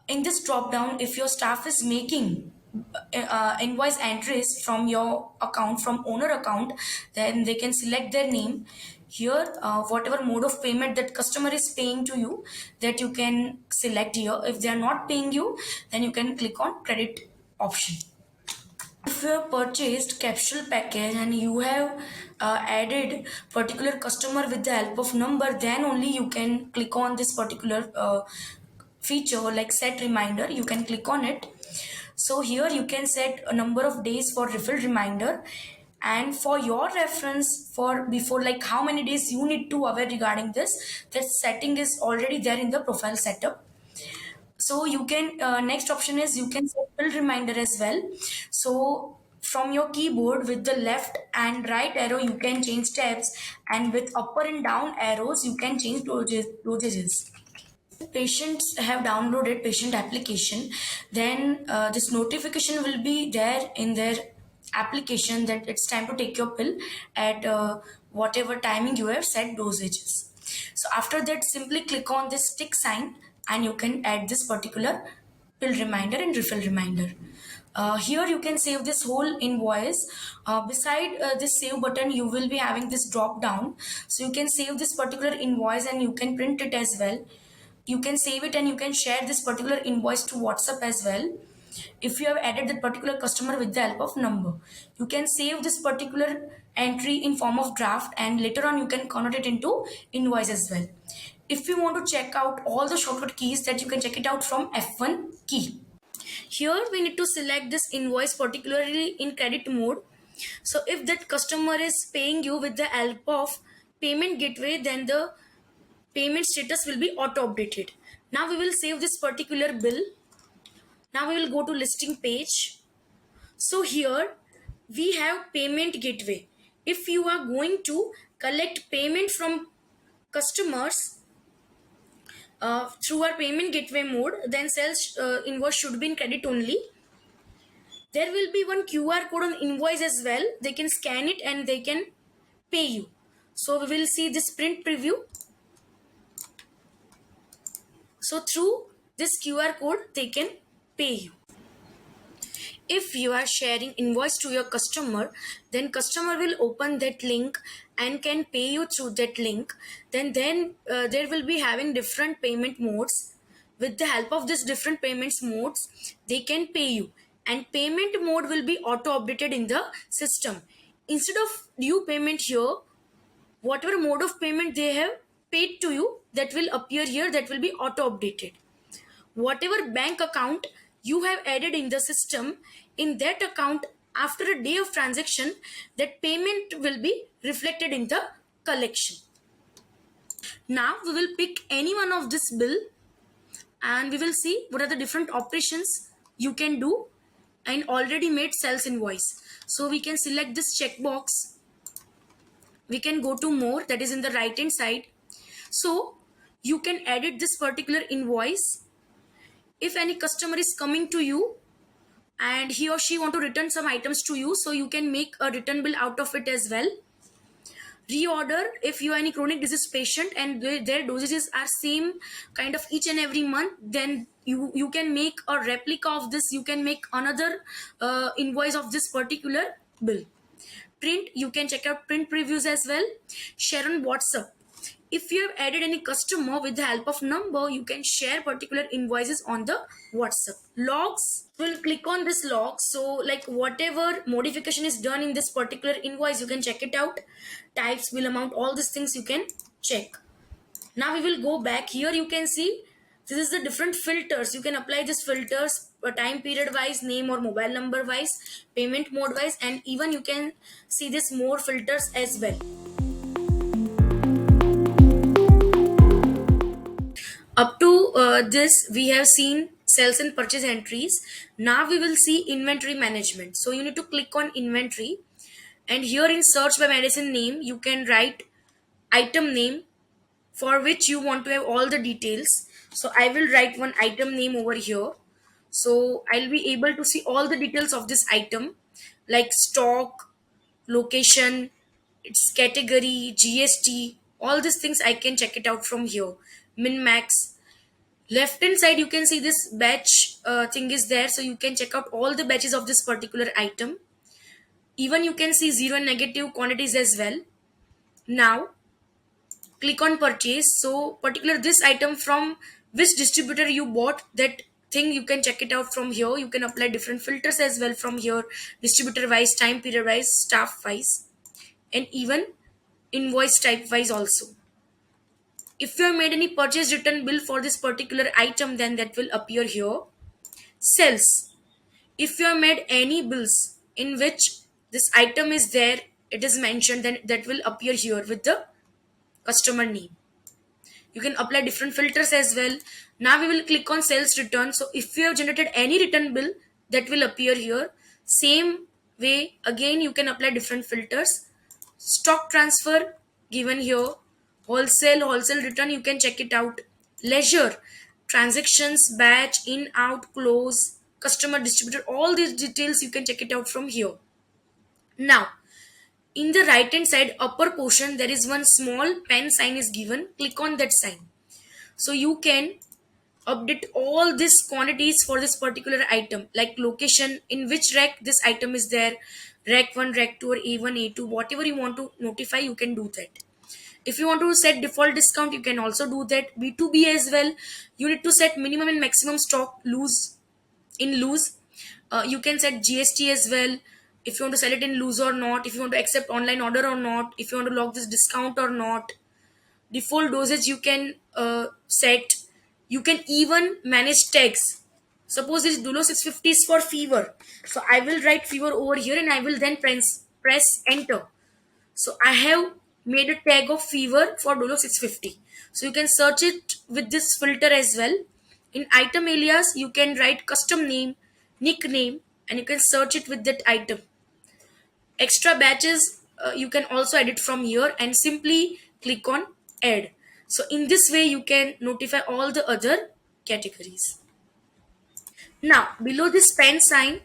in this drop down, if your staff is making invoice entries from your account, from owner account, then they can select their name here. Whatever mode of payment that customer is paying to you, that you can select here. If they are not paying you, then you can click on credit option. If you have purchased capsule package and you have added particular customer with the help of number, then only you can click on this particular feature like set reminder. You can click on it. So here you can set a number of days for refill reminder, and for your reference, for before like how many days you need to aware regarding this, that setting is already there in the profile setup. So you can next option is you can set bill reminder as well. So from your keyboard with the left and right arrow you can change tabs, and with upper and down arrows you can change dosages. Patients have downloaded patient application, then this notification will be there in their application that it's time to take your pill at whatever timing you have set dosages. So after that, simply click on this tick sign and you can add this particular pill reminder and refill reminder. Here you can save this whole invoice. Beside this save button, you will be having this drop down. So you can save this particular invoice and you can print it as well. You can save it and you can share this particular invoice to WhatsApp as well. If you have added that particular customer with the help of number, you can save this particular entry in form of draft, and later on you can convert it into invoice as well. If you want to check out all the shortcut keys, that you can check it out from F1 key. Here we need to select this invoice particularly in credit mode. So if that customer is paying you with the help of payment gateway, then the payment status will be auto updated. Now we will save this particular bill. Now we will go to listing page. So here we have payment gateway. If you are going to collect payment from customers through our payment gateway mode, then sales invoice should be in credit only. There will be one QR code on invoice as well. They can scan it and they can pay you. So we will see this print preview. So through this QR code they can pay you. If you are sharing invoice to your customer, then customer will open that link and can pay you through that link. Then there will be having different payment modes. With the help of this different payments modes, they can pay you, and payment mode will be auto updated in the system. Instead of due payment here, whatever mode of payment they have paid to you, that will appear here, that will be auto updated. Whatever bank account you have added in the system, in that account, after a day of transaction, that payment will be reflected in the collection. Now we will pick any one of this bill, and we will see what are the different operations you can do and already made sales invoice. So we can select this checkbox, we can go to more, that is in the right hand side. So you can edit this particular invoice. If any customer is coming to you and he or she want to return some items to you, so you can make a return bill out of it as well. Reorder, if you are any chronic disease patient and their dosages are same kind of each and every month, then you can make a replica of this, you can make another invoice of this particular bill. Print, you can check out print previews as well. Share on WhatsApp, if you have added any customer, with the help of number you can share particular invoices on the WhatsApp. Logs, will click on this log, so like whatever modification is done in this particular invoice, you can check it out. Types, bill amount, all these things you can check. Now we will go back. Here you can see this is the different filters. You can apply these filters time period wise, name or mobile number wise, payment mode wise, and even you can see this more filters as well. Up to this, we have seen sales and purchase entries. Now we will see inventory management. So you need to click on inventory, and here in search by medicine name, you can write item name for which you want to have all the details. So I will write one item name over here. So I'll be able to see all the details of this item, like stock, location, its category, GST, all these things I can check it out from here. Min max. Left hand side you can see this batch thing is there, so you can check out all the batches of this particular item. Even you can see zero and negative quantities as well. Now click on purchase, so particular this item from which distributor you bought, that thing you can check it out from here. You can apply different filters as well from here, distributor wise, time period wise, staff wise, and even invoice type wise also. If you have made any purchase return bill for this particular item, then that will appear here. Sales, if you have made any bills in which this item is there, it is mentioned, then that will appear here with the customer name. You can apply different filters as well. Now we will click on sales return. So if you have generated any return bill, that will appear here. Same way again you can apply different filters. Stock transfer given here. Wholesale return, you can check it out. Leisure, transactions, batch, in, out, close, customer, distributor, all these details you can check it out from here. Now in the right hand side upper portion, there is one small pen sign is given. Click on that sign, so you can update all these quantities for this particular item, like location, in which rack this item is there, rack 1, rack 2, or A1, A2, whatever you want to notify, you can do that. If you want to set default discount, you can also do that. B2B as well, you need to set minimum and maximum stock loose. You can set GST as well, if you want to sell it in loose or not, if you want to accept online order or not, if you want to log this discount or not. Default dosage you can set. You can even manage tags. Suppose this Dulo 650 is for fever, so I will write fever over here and I will then press enter. So I have made a tag of fever for Dolo 650. So you can search it with this filter as well. In item alias, you can write custom name, nickname, and you can search it with that item. Extra batches, you can also edit from here and simply click on add. So in this way, you can notify all the other categories. Now below this pen sign,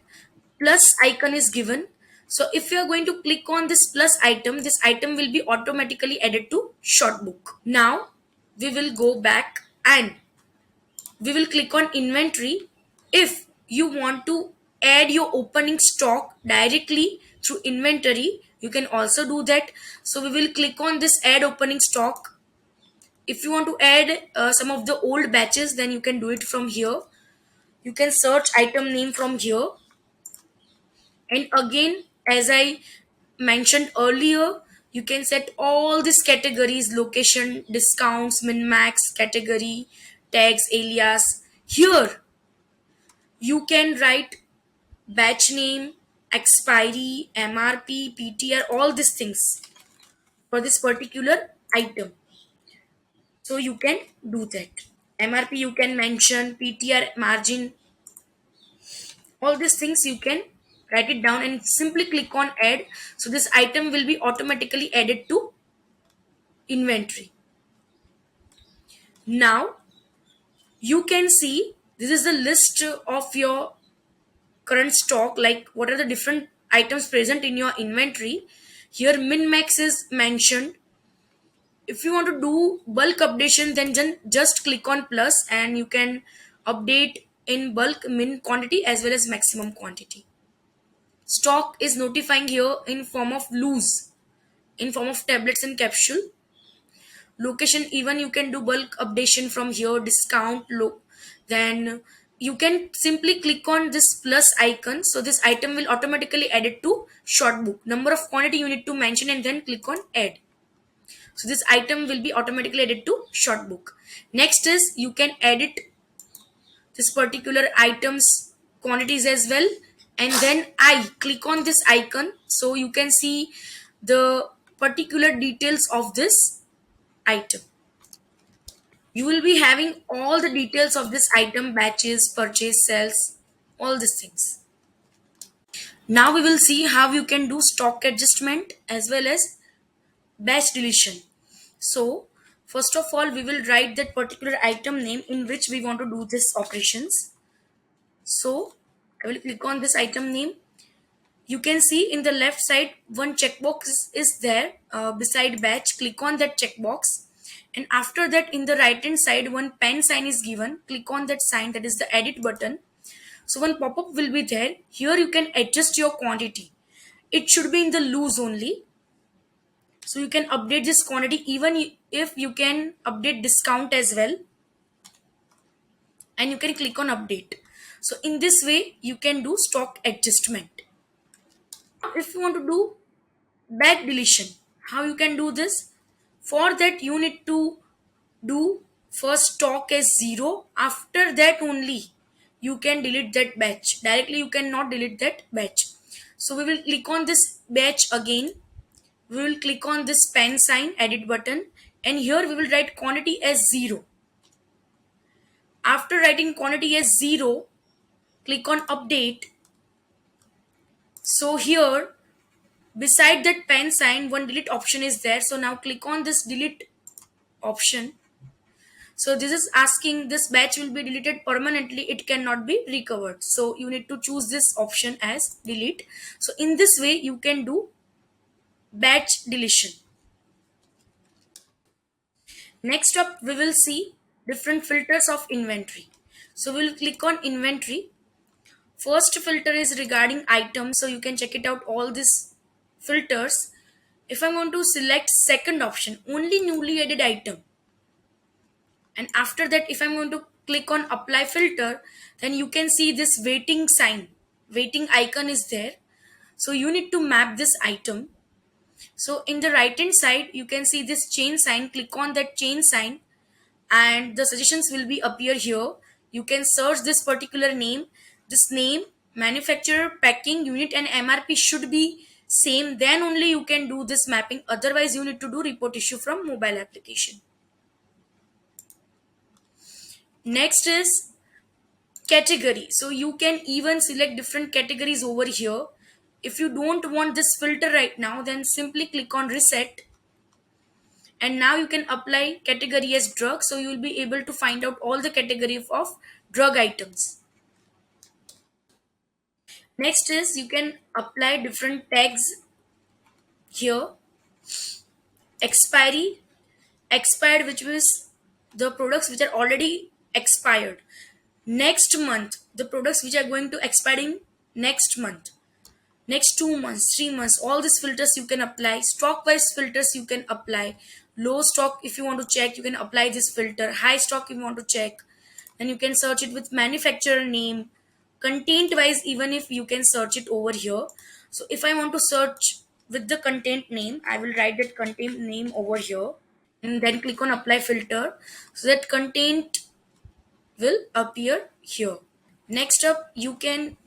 plus icon is given. So if you are going to click on this plus item, this item will be automatically added to short book. Now we will go back and we will click on inventory. If you want to add your opening stock directly through inventory, you can also do that. So we will click on this add opening stock. If you want to add some of the old batches, then you can do it from here. You can search item name from here. And again, as I mentioned earlier, you can set all these categories: location, discounts, min max, category, tags, alias. Here you can write batch name, expiry, MRP, PTR, all these things for this particular item. So you can do that. MRP you can mention, PTR, margin, all these things you can write it down and simply click on add. So this item will be automatically added to inventory. Now you can see this is the list of your current stock, like what are the different items present in your inventory. Here min max is mentioned. If you want to do bulk updation, then just click on plus and you can update in bulk, min quantity as well as maximum quantity. Stock is notifying here in form of loose, in form of tablets and capsule. Location, even you can do bulk updation from here, discount look. Then you can simply click on this plus icon, so this item will automatically add it to short book. Number of quantity you need to mention and then click on add. So this item will be automatically added to short book. Next is you can edit this particular items quantities as well. And then I click on this icon, so you can see the particular details of this item. You will be having all the details of this item: batches, purchase, sales, all these things. Now we will see how you can do stock adjustment as well as batch deletion. So first of all, we will write that particular item name in which we want to do this operations. So I will click on this item name. You can see in the left side one checkbox is there beside batch. Click on that checkbox, and after that in the right hand side one pen sign is given. Click on that sign, that is the edit button. So one pop-up will be there. Here you can adjust your quantity. It should be in the loose only. So you can update this quantity, even if you can update discount as well, and you can click on update. So in this way you can do stock adjustment. If you want to do batch deletion, how you can do this? For that you need to do first stock as 0. After that only you can delete that batch. Directly you cannot delete that batch. So we will click on this batch again. We will click on this pen sign edit button, and here we will write quantity as 0. After writing quantity as 0, click on update. So here beside that pen sign one delete option is there. So now click on this delete option. So this is asking this batch will be deleted permanently, it cannot be recovered. So you need to choose this option as delete. So in this way you can do batch deletion. Next up we will see different filters of inventory. So we'll click on inventory. First filter is regarding items, so you can check it out all these filters. If I'm going to select second option, only newly added item, and after that if I'm going to click on apply filter, then you can see this waiting sign, waiting icon is there. So you need to map this item. So in the right hand side you can see this chain sign. Click on that chain sign and the suggestions will be appear here. You can search this particular name. This name, manufacturer, packing, unit and MRP should be same, then only you can do this mapping. Otherwise you need to do report issue from mobile application. Next is category. So you can even select different categories over here. If you don't want this filter right now, then simply click on reset, and now you can apply category as drug. So you will be able to find out all the category of drug items. Next is you can apply different tags here. Expiry, expired, which was the products which are already expired. Next month, the products which are going to expire in next month, next 2 months, 3 months, all these filters you can apply. Stock wise filters you can apply. Low stock, if you want to check, you can apply this filter. High stock, if you want to check, then you can search it with manufacturer name. Content wise, even if you can search it over here. So if I want to search with the content name, I will write that content name over here and then click on apply filter, so that content will appear here. Next up, you can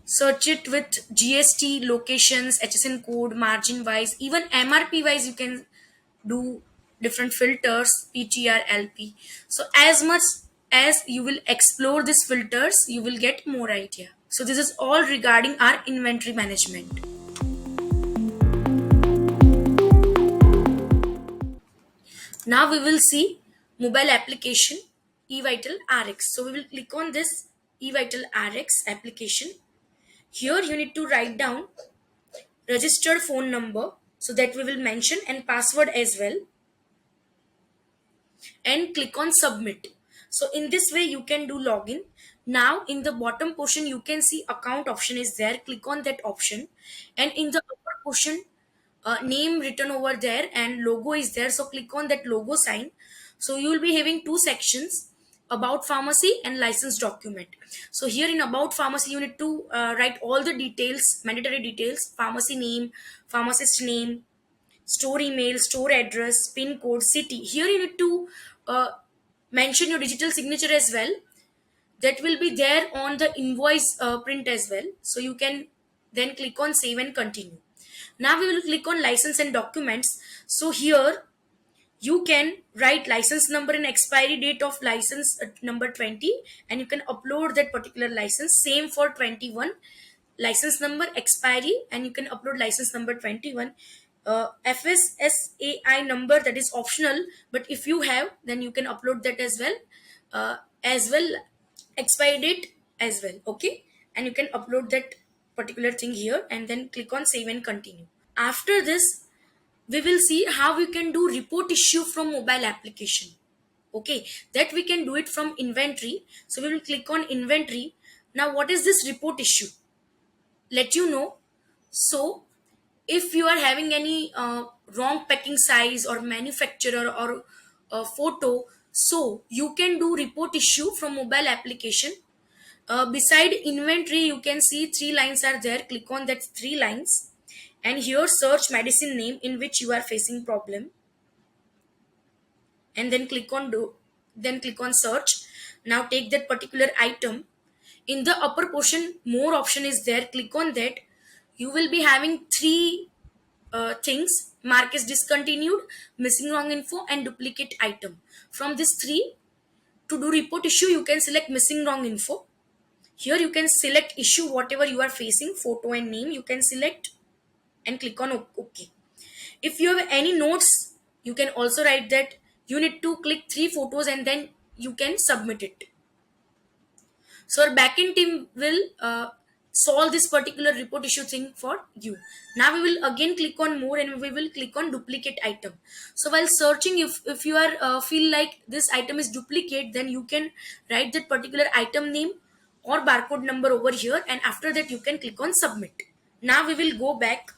search it with GST, locations, HSN code, margin wise, even MRP wise. You can do different filters, PTR, LP. So as much as you will explore these filters, you will get more idea. So this is all regarding our inventory management. Now we will see mobile application eVitalRx. So we will click on this eVitalRx application. Here you need to write down registered phone number, so that we will mention, and password as well, and click on submit. So in this way you can do login. Now in the bottom portion you can see account option is there. Click on that option, and in the upper portion, name written over there and logo is there, so click on that logo sign. So you will be having two sections: about pharmacy and license document. So here in about pharmacy you need to write all the details, mandatory details: pharmacy name, pharmacist name, store email, store address, pin code, city. Here you need to uh, mention your digital signature as well. That will be there on the invoice print as well. So you can then click on save and continue. Now we will click on license and documents. So here you can write license number and expiry date of license number 20, and you can upload that particular license. Same for 21, license number, expiry, and you can upload license number 21. FSSAI number, that is optional, but if you have, then you can upload that as well. As well, expiry date as well. Okay, and you can upload that particular thing here, and then click on save and continue. After this, we will see how we can do report issue from mobile application. Okay, that we can do it from inventory. So we will click on inventory. Now what is this report issue? Let you know. So if you are having any wrong packing size or manufacturer or photo, so you can do report issue from mobile application. Beside inventory you can see three lines are there. Click on that three lines, and here search medicine name in which you are facing problem, and then click on do, then click on search. Now take that particular item. In the upper portion more option is there. Click on that. You will be having three things: mark as discontinued, missing wrong info, and duplicate item. From these three, to do report issue you can select missing wrong info. Here you can select issue whatever you are facing, photo and name you can select, and click on OK. If you have any notes, you can also write that. You need to click three photos and then you can submit it. So our backend team will solve this particular report issue thing for you. Now we will again click on more, and we will click on duplicate item. So while searching, if you are feel like this item is duplicate, then you can write that particular item name or barcode number over here, and after that you can click on submit. Now we will go back.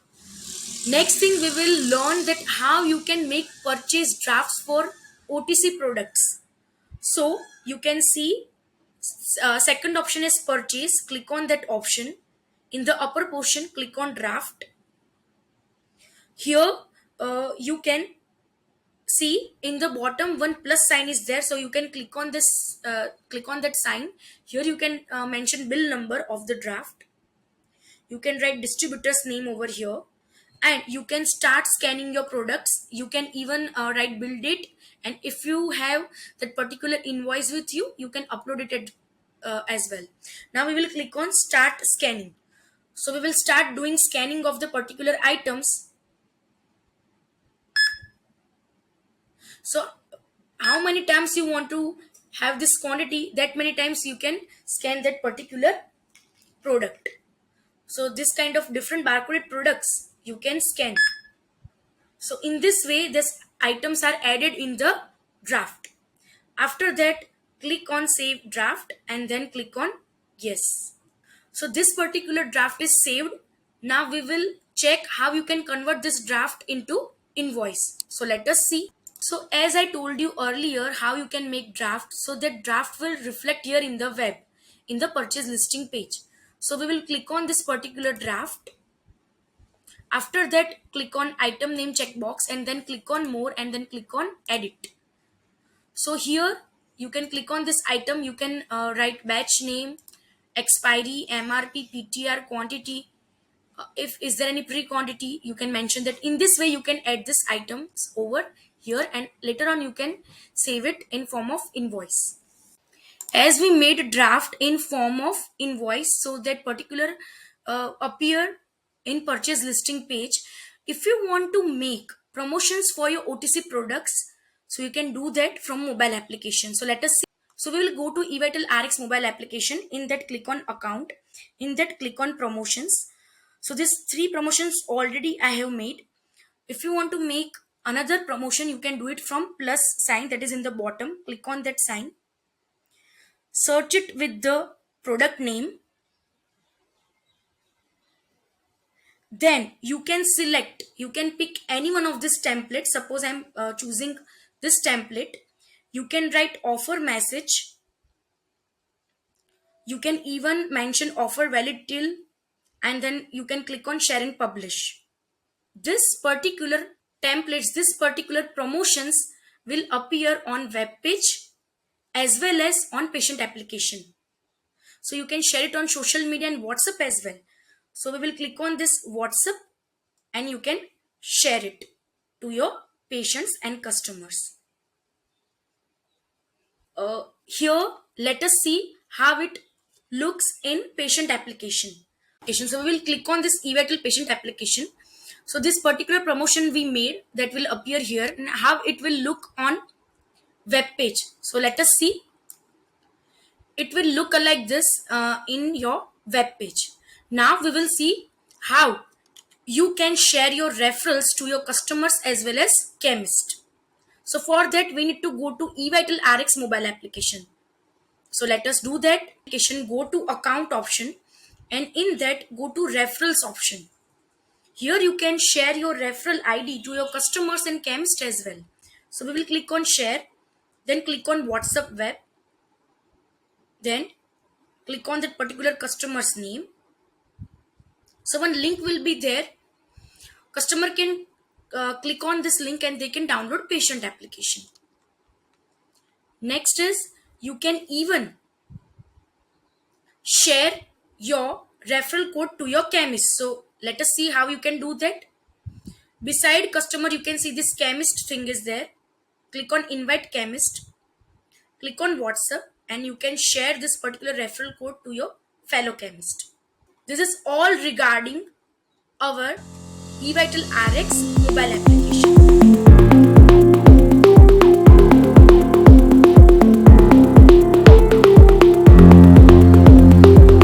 Next thing we will learn that how you can make purchase drafts for OTC products. So you can see second option is purchase. Click on that option. In the upper portion click on draft. Here you can see in the bottom one plus sign is there, so you can click on this, click on that sign. Here you can mention bill number of the draft. You can write distributor's name over here, and you can start scanning your products. You can even write bill date, and if you have that particular invoice with you, you can upload it as well. Now we will click on start scanning. So we will start doing scanning of the particular items. So how many times you want to have this quantity, that many times you can scan that particular product. So this kind of different barcoded products you can scan. So in this way, these items are added in the draft. After that, click on save draft and then click on yes. So this particular draft is saved. Now we will check how you can convert this draft into invoice. So let us see. So as I told you earlier how you can make draft, so that draft will reflect here in the web, in the purchase listing page. So we will click on this particular draft. After that, click on item name checkbox and then click on more and then click on edit. So here you can click on this item. You can write batch name, expiry, MRP, PTR, quantity. If is there any pre-quantity, you can mention that. In this way you can add this items over here and later on you can save it in form of invoice. As we made a draft in form of invoice, so that particular appear in purchase listing page. If you want to make promotions for your OTC products, so you can do that from mobile application. So let us see. So we will go to eVitalRx mobile application. In that, click on account. In that, click on promotions. So these three promotions already I have made. If you want to make another promotion, you can do it from plus sign that is in the bottom. Click on that sign. Search it with the product name. Then you can select, you can pick any one of this template. Suppose I'm choosing this template. You can write offer message. You can even mention offer valid till, and then you can click on share and publish. This particular templates, this particular promotions will appear on web page as well as on patient application. So you can share it on social media and WhatsApp as well. So we will click on this WhatsApp and you can share it to your patients and customers. Here, let us see how it looks in patient application. So we will click on this eVital patient application. So this particular promotion we made, that will appear here, and how it will look on web page. So let us see. It will look like this in your web page. Now we will see how you can share your referrals to your customers as well as chemist. So for that we need to go to eVitalRx mobile application. So let us do that. Application, go to account option and in that go to referrals option. Here you can share your referral ID to your customers and chemist as well. So we will click on share, then click on WhatsApp web, then click on that particular customer's name. So one link will be there. Customer can click on this link and they can download patient application. Next is you can even share your referral code to your chemist. So let us see how you can do that. Beside customer, you can see this chemist thing is there. Click on invite chemist. Click on WhatsApp and you can share this particular referral code to your fellow chemist. This is all regarding our eVitalRx mobile application.